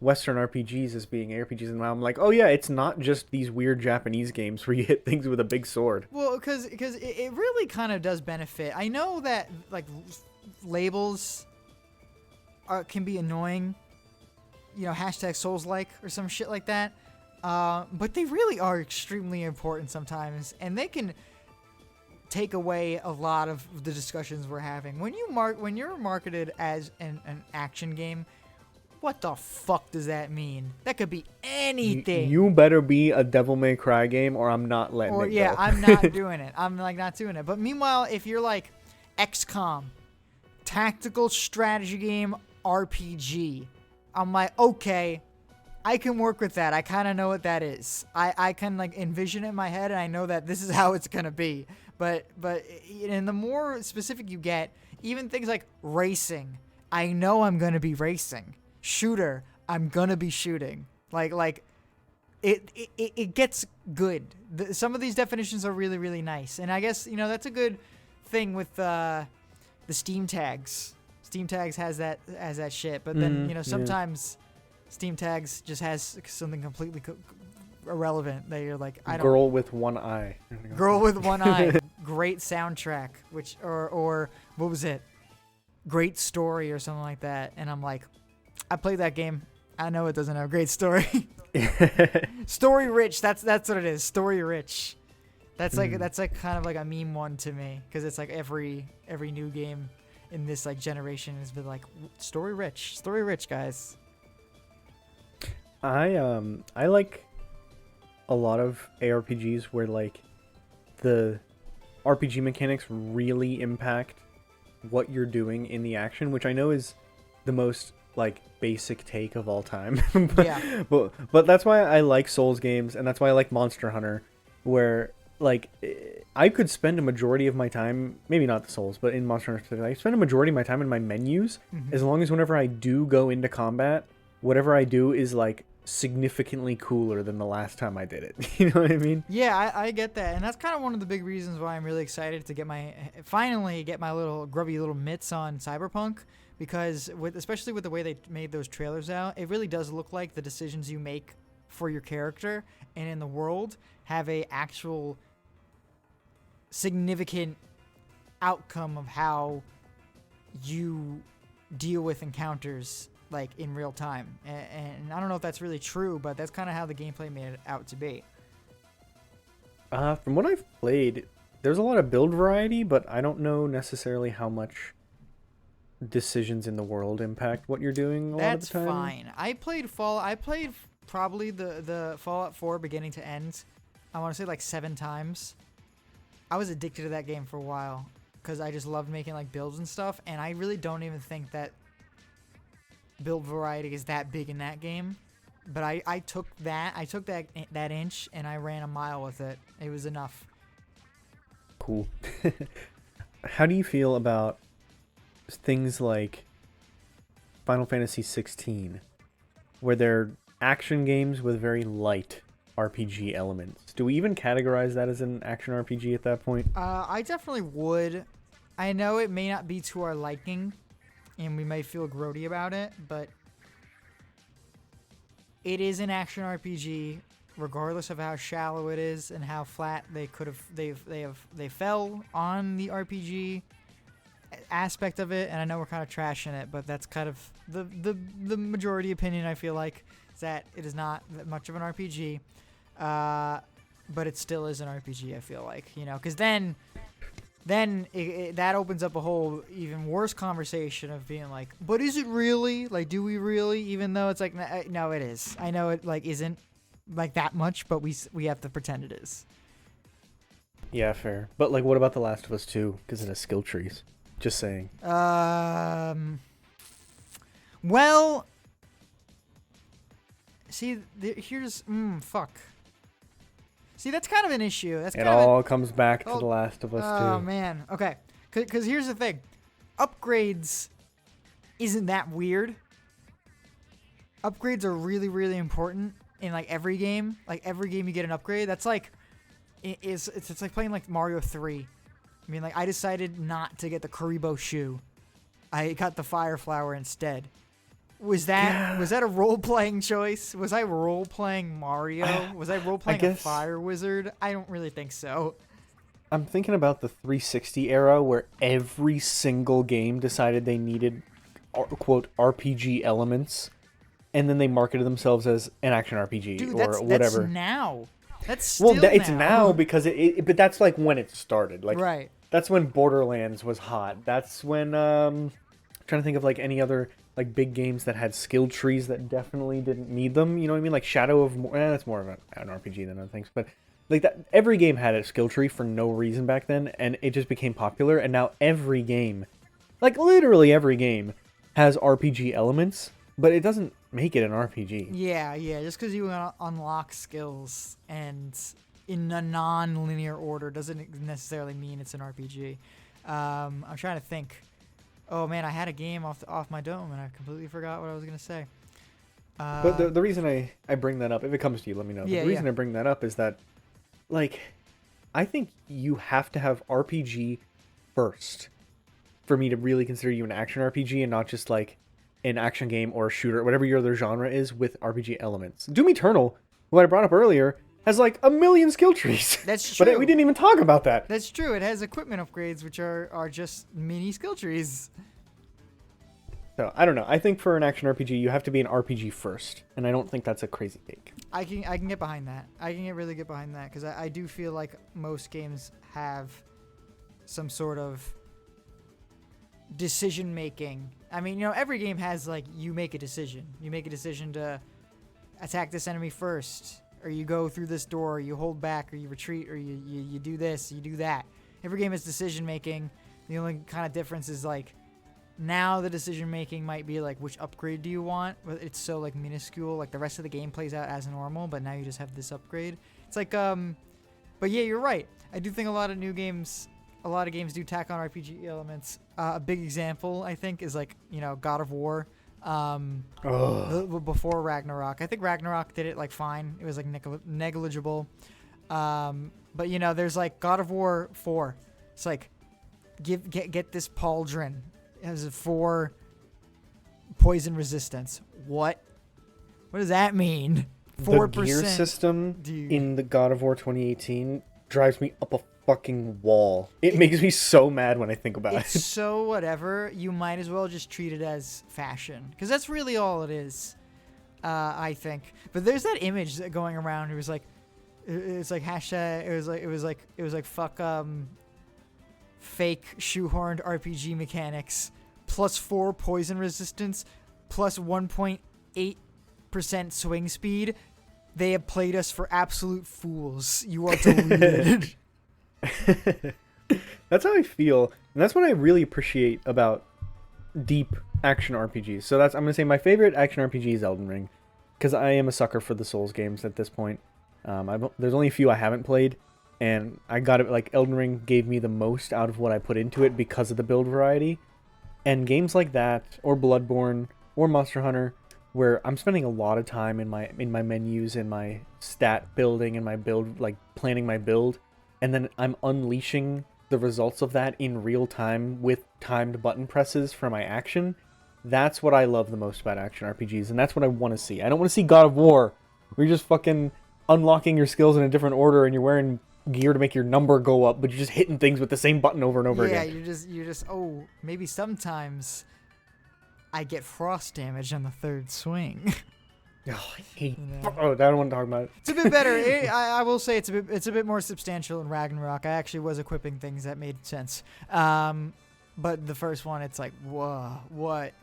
Western RPGs as being RPGs, and now I'm like, oh yeah, it's not just these weird Japanese games where you hit things with a big sword.
Well, because it really kind of does benefit. I know that like labels can be annoying, you know, hashtag soulslike or some shit like that, but they really are extremely important sometimes, and they can take away a lot of the discussions we're having. When you're marketed as an action game, what the fuck does that mean? That could be anything.
You better be a Devil May Cry game, or I'm not letting it go.
I'm not doing it. I'm like not doing it. But meanwhile, if you're like XCOM, tactical strategy game RPG, I'm like, okay, I can work with that. I kind of know what that is. I can like envision it in my head, and I know that this is how it's gonna be. But and the more specific you get, even things like racing, I know I'm gonna be racing. Shooter, I'm gonna be shooting. Like it gets good. Some of these definitions are really, really nice, and I guess, you know, that's a good thing with the Steam tags. Steam tags has that shit, but then, you know, sometimes Steam tags just has something completely irrelevant. That you're like, I don't.
Girl with one eye.
Girl with one eye. Great soundtrack, which or what was it? Great story or something like that. And I'm like, I played that game. I know it doesn't have a great story. Story rich. That's what it is. Story rich. That's like kind of like a meme one to me, because it's like every new game in this like generation has been like story rich, guys.
I like a lot of ARPGs where like the RPG mechanics really impact what you're doing in the action, which I know is the most like basic take of all time. but that's why I like Souls games, and that's why I like Monster Hunter, where like I could spend a majority of my time, maybe not the Souls, but in Monster Hunter specifically, I spend a majority of my time in my menus, as long as whenever I do go into combat, whatever I do is like significantly cooler than the last time I did it. You know what I mean?
Yeah, I get that, and that's kind of one of the big reasons why I'm really excited to finally get my little grubby little mitts on Cyberpunk, because especially with the way they made those trailers out, it really does look like the decisions you make for your character and in the world have a actual significant outcome of how you deal with encounters like in real time. And I don't know if that's really true, but that's kind of how the gameplay made it out to be.
From what I've played, there's a lot of build variety, but I don't know necessarily how much decisions in the world impact what you're doing a lot of the time.
That's fine. I played probably the Fallout 4 beginning to end, I want to say like 7 times. I was addicted to that game for a while because I just loved making like builds and stuff, and I really don't even think that build variety is that big in that game. But I took that inch and I ran a mile with it. It was enough.
Cool. How do you feel about things like Final Fantasy 16, where they're action games with very light RPG elements? Do we even categorize that as an action RPG at that point?
I definitely would. I know it may not be to our liking, and we may feel grody about it, but it is an action RPG, regardless of how shallow it is and how flat they fell on the RPG aspect of it. And I know we're kind of trashing it, but that's kind of the majority opinion. I feel like is that it is not that much of an RPG, but it still is an RPG. I feel like, because then that opens up a whole even worse conversation of being like, but is it really? Like, do we really? Even though it's like, no, it is. I know it like isn't like that much, but we have to pretend it is.
Yeah, fair. But like, what about The Last of Us 2? Because it has skill trees. Just saying.
Well, see, here's fuck. See, that's kind of an issue.
It all comes back to The Last of Us 2.
Oh, man. Okay. Because here's the thing. Upgrades isn't that weird. Upgrades are really, really important in, like, every game. Like, every game you get an upgrade. That's, like, it's like playing, like, Mario 3. I mean, like, I decided not to get the Kuribo shoe. I got the Fire Flower instead. Was that a role-playing choice? Was I role-playing Mario? Was I role-playing a Fire Wizard? I don't really think so.
I'm thinking about the 360 era where every single game decided they needed, quote, RPG elements, and then they marketed themselves as an action RPG.
Dude,
whatever.
That's now. That's still
it's now because but that's like when it started. Like,
right.
That's when Borderlands was hot. That's when I'm trying to think of like any other like big games that had skill trees that definitely didn't need them. You know what I mean? Like Shadow of that's more of an RPG than other things, but like that every game had a skill tree for no reason back then, and it just became popular. And now every game, like literally every game, has RPG elements, but it doesn't make it an RPG.
Yeah. Just because you unlock skills and in a non-linear order doesn't necessarily mean it's an RPG. I'm trying to think. Oh man, I had a game off my dome and I completely forgot what I was gonna say.
But the reason I bring that up, if it comes to you, let me know.
Yeah,
the reason I bring that up is that, like, I think you have to have RPG first for me to really consider you an action RPG and not just like an action game or a shooter, whatever your other genre is with RPG elements. Doom Eternal who I brought up earlier, has like a million skill trees.
That's true.
But we didn't even talk about that.
That's true. It has equipment upgrades, which are just mini skill trees.
So I don't know. I think for an action RPG, you have to be an RPG first, and I don't think that's a crazy take.
I can get behind that. I can really get behind that because I do feel like most games have some sort of decision making. I mean, every game has like you make a decision. You make a decision to attack this enemy first, or you go through this door, or you hold back, or you retreat, or you do this, you do that. Every game has decision making. The only kind of difference is like now the decision making might be like which upgrade do you want, but it's so like minuscule. Like the rest of the game plays out as normal, but now you just have this upgrade. It's like but yeah, you're right. I do think a lot of games do tack on RPG elements. A big example I think is like God of War. Before Ragnarok. I think Ragnarok did it like fine. It was like negligible. But there's like God of War 4. It's like get this pauldron. It has a 4 poison resistance. What does that mean? 4%.
The gear system
Dude.
in the God of War 2018 drives me up a fucking wall. It makes me so mad when I think about it.
It's so whatever. You might as well just treat it as fashion, because that's really all it is. I think. But there's that image that going around. It was like hashtag. It was like fuck fake shoehorned RPG mechanics plus 4 poison resistance plus 1.8% swing speed. They have played us for absolute fools. You are deluded.
That's how I feel, and that's what I really appreciate about deep action RPGs. So I'm gonna say my favorite action RPG is Elden Ring, because I am a sucker for the Souls games at this point. There's only a few I haven't played, and I got it. Like Elden Ring gave me the most out of what I put into it because of the build variety, and games like that, or Bloodborne, or Monster Hunter, where I'm spending a lot of time in my menus, in my stat building, and my build, like planning my build. And then I'm unleashing the results of that in real time with timed button presses for my action. That's what I love the most about action RPGs, and that's what I want to see. I don't want to see God of War, where you're just fucking unlocking your skills in a different order and you're wearing gear to make your number go up, but you're just hitting things with the same button over and over again.
Yeah, you're just maybe sometimes I get frost damage on the third swing.
Oh, I hate. Oh, I don't want to talk about it.
It's a bit better. I will say it's a bit more substantial in Ragnarok. I actually was equipping things that made sense. But the first one, it's like, whoa, what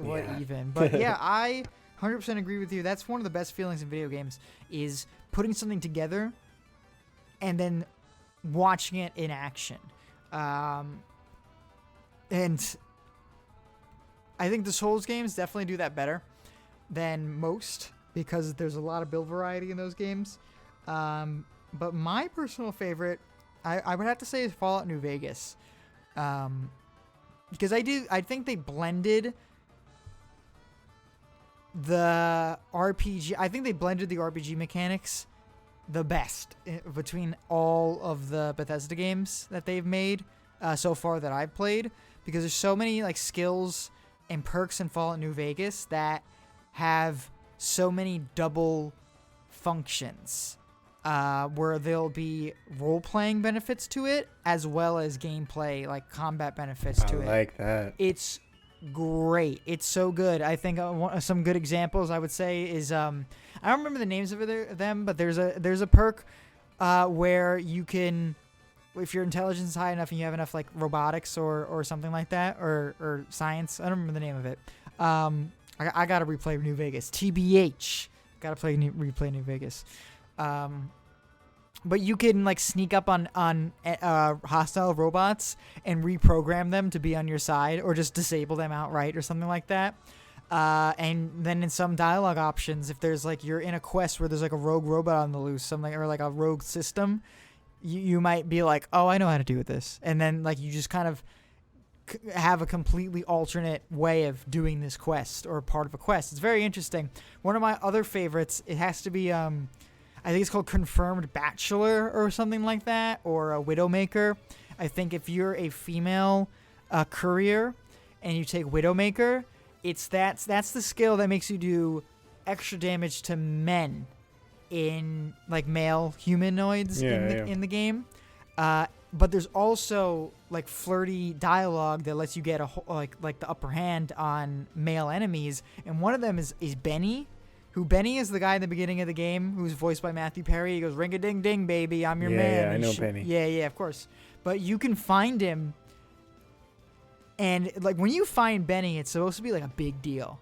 even? But yeah, I 100% agree with you. That's one of the best feelings in video games is putting something together and then watching it in action. And I think the Souls games definitely do that better than most, because there's a lot of build variety in those games. But my personal favorite, I would have to say, is Fallout New Vegas. Because I think they blended the RPG. I think they blended the RPG mechanics the best between all of the Bethesda games that they've made so far that I've played. Because there's so many like skills and perks in Fallout New Vegas that have so many double functions, where there'll be role-playing benefits to it as well as gameplay, like combat benefits to it.
I like that.
It's great. It's so good. I think some good examples I would say is I don't remember the names of them, but there's a perk where you can, if your intelligence is high enough and you have enough like robotics or something like that, or science, I don't remember the name of it. I gotta replay New Vegas. TBH. Gotta replay New Vegas. But you can like sneak up on hostile robots and reprogram them to be on your side, or just disable them outright, or something like that. And then in some dialogue options, if there's like you're in a quest where there's like a rogue robot on the loose, something, or like a rogue system, you might be like, oh, I know how to do this, and then like you just kind of have a completely alternate way of doing this quest, or part of a quest. It's very interesting. One of my other favorites, it has to be I think it's called Confirmed Bachelor or something like that, or a Widowmaker. I think if you're a female courier and you take Widowmaker, that's the skill that makes you do extra damage to men in like male humanoids in the game. But there's also like flirty dialogue that lets you get like the upper hand on male enemies, and one of them is Benny. Benny is the guy in the beginning of the game who's voiced by Matthew Perry. He goes, "Ring a ding ding, baby, I'm your man."
Yeah, I know Benny.
Yeah, of course. But you can find him, and like when you find Benny, it's supposed to be like a big deal.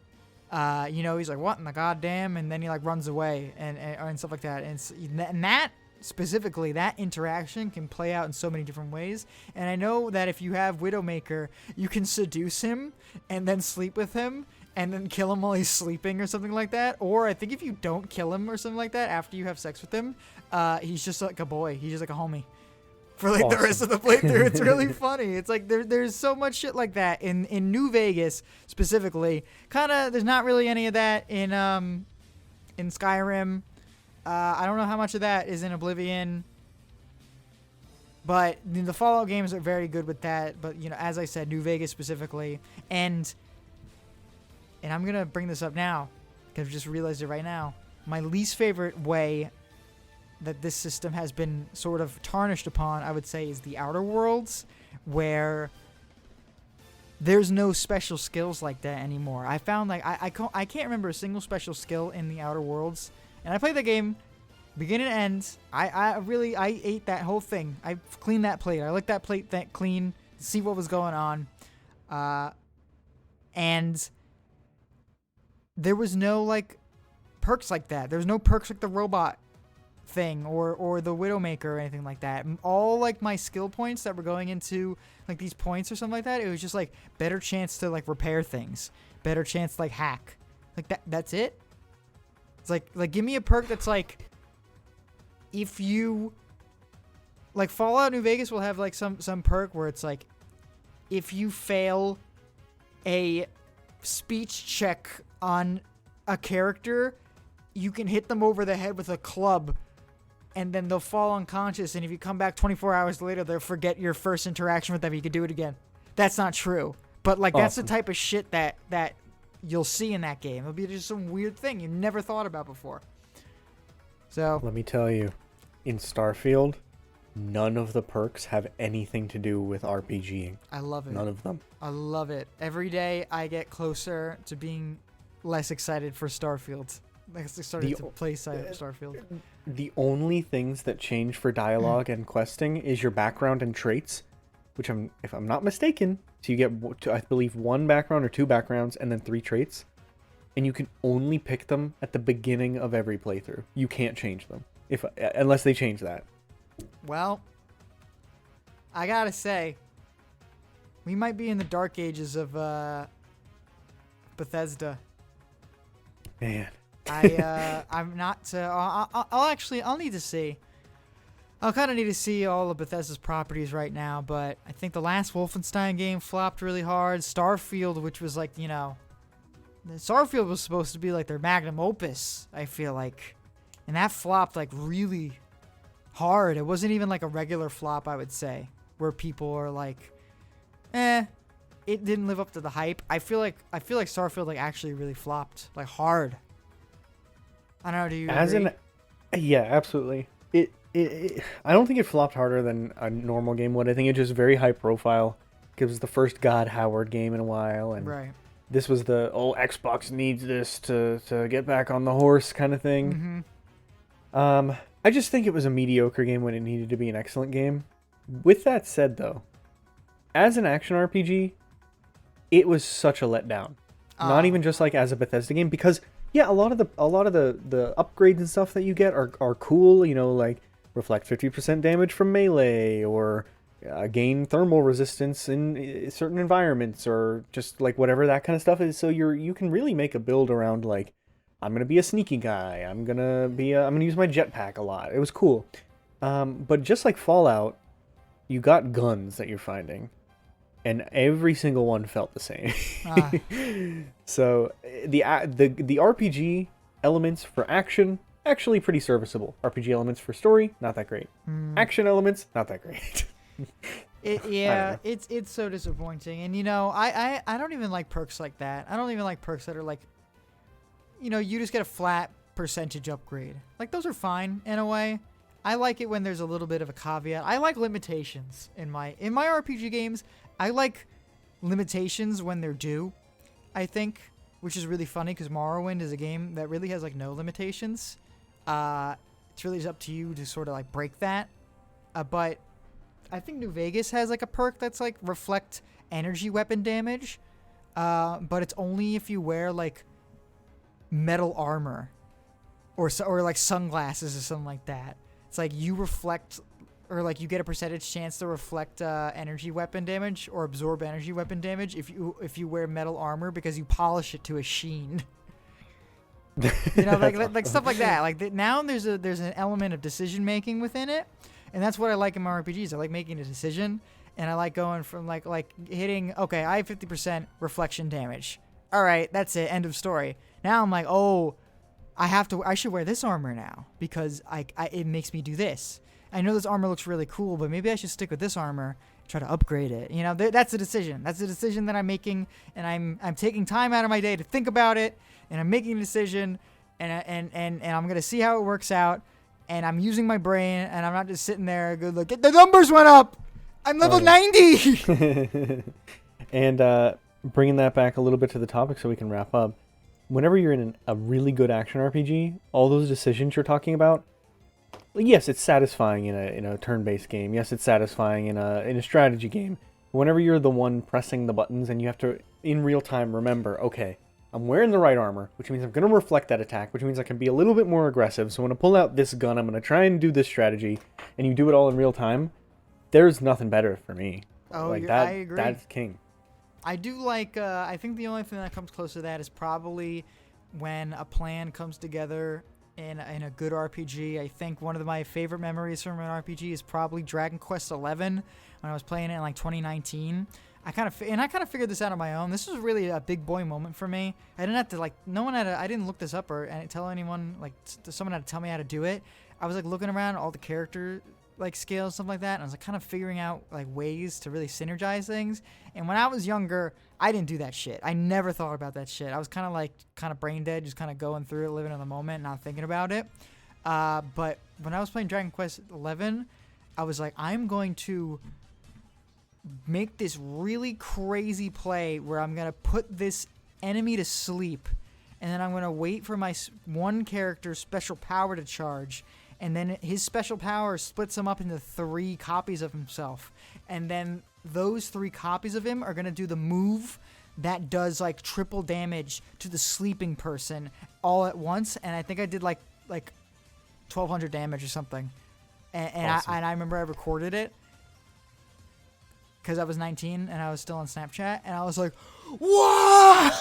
He's like, "What in the goddamn?" And then he like runs away and stuff like that. And that specifically, that interaction can play out in so many different ways. And I know that if you have Widowmaker, you can seduce him and then sleep with him and then kill him while he's sleeping or something like that. Or I think if you don't kill him or something like that after you have sex with him, he's just like a boy. He's just like a homie for like the rest of the playthrough. It's really funny. It's like there's so much shit like that in New Vegas specifically. There's not really any of that in Skyrim. I don't know how much of that is in Oblivion, but the Fallout games are very good with that. But as I said, New Vegas specifically, and I'm gonna bring this up now because I just realized it right now. My least favorite way that this system has been sort of tarnished upon, I would say, is the Outer Worlds, where there's no special skills like that anymore. I found like I can't remember a single special skill in the Outer Worlds. And I played the game beginning to end. I ate that whole thing. I cleaned that plate. I licked that plate clean to see what was going on. And there was no like perks like that. There was no perks like the robot thing or the Widowmaker or anything like that. All like my skill points that were going into like these points or something like that, it was just like better chance to like repair things, better chance to like hack. Like that's it. It's like give me a perk that's like, if you like Fallout New Vegas will have like some perk where it's like, if you fail a speech check on a character, you can hit them over the head with a club and then they'll fall unconscious, and if you come back 24 hours later, they'll forget your first interaction with them. You can do it again. That's not true, but like that's the type of shit that you'll see in that game. It'll be just some weird thing you never thought about before. So
let me tell you, in Starfield, none of the perks have anything to do with RPGing.
I love it.
None of them.
I love it. Every day I get closer to being less excited for Starfield. Like starting to play Starfield.
The only things that change for dialogue and questing is your background and traits, which if I'm not mistaken, so you get, I believe, 1 background or 2 backgrounds and then 3 traits. And you can only pick them at the beginning of every playthrough. You can't change them unless they change that.
Well, I gotta say, we might be in the dark ages of Bethesda.
Man.
I'm not. I'll need to see. I'll kind of need to see all of Bethesda's properties right now, but I think the last Wolfenstein game flopped really hard. Starfield, which was like, Starfield was supposed to be like their magnum opus, I feel like. And that flopped like really hard. It wasn't even like a regular flop, I would say, where people are like, it didn't live up to the hype. I feel like Starfield like actually really flopped like hard. I don't know, do you agree?
Yeah, absolutely. I don't think it flopped harder than a normal game would. I think it's just very high profile. It was the first God Howard game in a while, and
right.
This was the Xbox needs this to get back on the horse kind of thing. Mm-hmm. I just think it was a mediocre game when it needed to be an excellent game. With that said, though, as an action RPG, it was such a letdown. Not even just like as a Bethesda game, because yeah, a lot of the upgrades and stuff that you get are cool. Like reflect 50% damage from melee, or gain thermal resistance in certain environments, or just like whatever that kind of stuff is. So you can really make a build around like, I'm gonna be a sneaky guy. I'm gonna use my jetpack a lot. It was cool. But just like Fallout, you got guns that you're finding, and every single one felt the same. So the RPG elements for action, actually pretty serviceable. RPG elements for story, not that great. Action elements, not that great.
It's so disappointing. And I don't even like perks like that. I don't even like perks that are like, you just get a flat percentage upgrade. Like, those are fine in a way. I like it when there's a little bit of a caveat. I like limitations in my RPG games. I like limitations when they're due, I think, which is really funny because Morrowind is a game that really has like no limitations. It's really just up to you to sort of like break that. But I think New Vegas has like a perk that's like reflect energy weapon damage. But it's only if you wear like metal armor or like sunglasses or something like that. It's like you reflect, or like you get a percentage chance to reflect energy weapon damage or absorb energy weapon damage if you wear metal armor because you polish it to a sheen. You know, like stuff like that. Like now there's an element of decision making within it, and that's what I like in my RPGs. I like making a decision, and I like going from like hitting. Okay, I have 50% reflection damage. All right, that's it. End of story. Now I'm like, oh, I should wear this armor now because it makes me do this. I know this armor looks really cool, but maybe I should stick with this armor, try to upgrade it. You know, that's a decision. That's a decision that I'm making, and I'm taking time out of my day to think about it, and I'm making a decision, and I'm gonna see how it works out, and I'm using my brain, and I'm not just sitting there good look. The numbers went up. I'm level 90.
And bringing that back a little bit to the topic so we can wrap up. Whenever you're in a really good action RPG, all those decisions you're talking about, yes, it's satisfying in a turn-based game. Yes, it's satisfying in a strategy game. Whenever you're the one pressing the buttons and you have to, in real time, remember, okay, I'm wearing the right armor, which means I'm going to reflect that attack, which means I can be a little bit more aggressive. So when I pull out this gun, I'm going to try and do this strategy, and you do it all in real time, there's nothing better for me.
Oh,
like
I agree.
That's king.
I do like, I think the only thing that comes close to that is probably when a plan comes together in a good RPG. I think one of my favorite memories from an RPG is probably Dragon Quest XI when I was playing it in like 2019. I kind of figured this out on my own. This was really a big boy moment for me. I didn't have to I didn't look this up or tell anyone, like someone had to tell me how to do it. I was like looking around all the character like scales, stuff like that, and I was like kind of figuring out like ways to really synergize things. And when I was younger, I didn't do that shit. I never thought about that shit. I was kind of brain dead, just kind of going through it, living in the moment, not thinking about it. But when I was playing Dragon Quest XI, I was like, I'm going to make this really crazy play where I'm going to put this enemy to sleep, and then I'm going to wait for my one character's special power to charge, and then his special power splits him up into 3 copies of himself. And then those 3 copies of him are going to do the move that does like triple damage to the sleeping person all at once. And I think I did like 1,200 damage or something. And
Awesome.
I remember I recorded it because I was 19 and I was still on Snapchat. And I was like, whoa!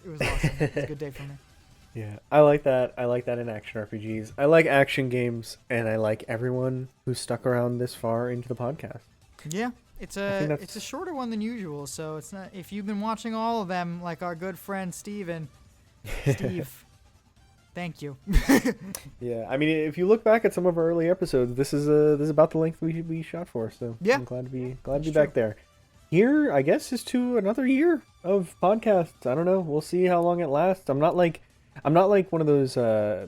It was awesome. It was a good day for me.
Yeah, I like that. I like that in action RPGs. I like action games, and I like everyone who's stuck around this far into the podcast.
Yeah, it's a shorter one than usual, so it's not. If you've been watching all of them, like our good friend Steve, thank you.
Yeah, I mean, if you look back at some of our early episodes, this is about the length we shot for. So
yeah,
I'm glad to be back there. Here, I guess, is to another year of podcasts. I don't know. We'll see how long it lasts. I'm not like one of those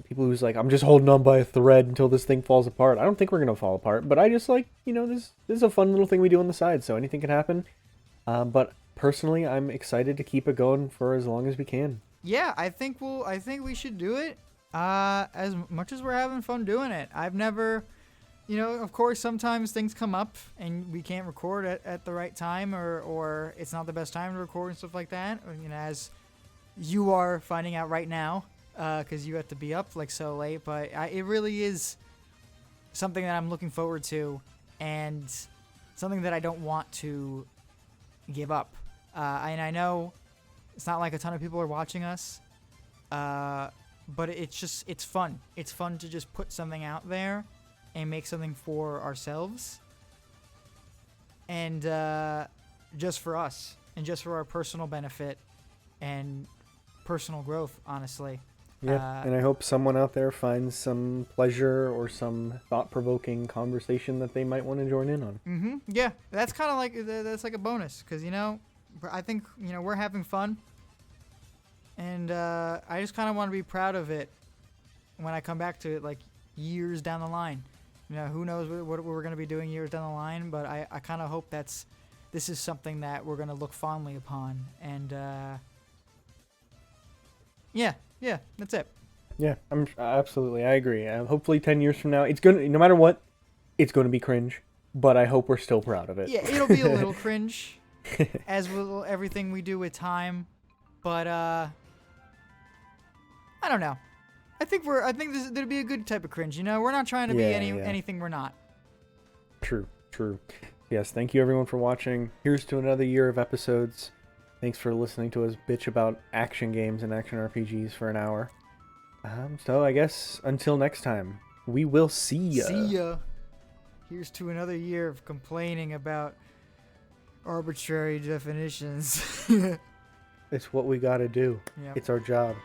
people who's like, I'm just holding on by a thread until this thing falls apart. I don't think we're going to fall apart, but I just like, this is a fun little thing we do on the side, so anything can happen. But personally, I'm excited to keep it going for as long as we can.
Yeah, I think we should do it as much as we're having fun doing it. I've never, of course, sometimes things come up and we can't record at the right time or it's not the best time to record and stuff like that. As you are finding out right now because you have to be up like so late, but it really is something that I'm looking forward to and something that I don't want to give up. And I know it's not like a ton of people are watching us, but it's fun. It's fun to just put something out there and make something for ourselves and just for us and just for our personal benefit and personal growth, honestly.
Yeah, and I hope someone out there finds some pleasure or some thought-provoking conversation that they might want to join in on.
Mm-hmm. Yeah, that's kind of like a bonus because I think we're having fun, and I just kind of want to be proud of it when I come back to it, like years down the line. You know, who knows what we're going to be doing years down the line, but I kind of hope this is something that we're going to look fondly upon. And yeah, that's it.
Yeah, I'm absolutely. I agree. Hopefully 10 years from now, it's going to, no matter what, it's going to be cringe, but I hope we're still proud of it.
Yeah, it'll be a little cringe, as will everything we do with time, but I don't know. I think there'll be a good type of cringe. You know, we're not trying to be anything we're not.
True. Yes, thank you everyone for watching. Here's to another year of episodes. Thanks for listening to us bitch about action games and action RPGs for an hour. So I guess until next time, we will see ya.
See ya. Here's to another year of complaining about arbitrary definitions.
It's what we gotta do.
Yep.
It's our job.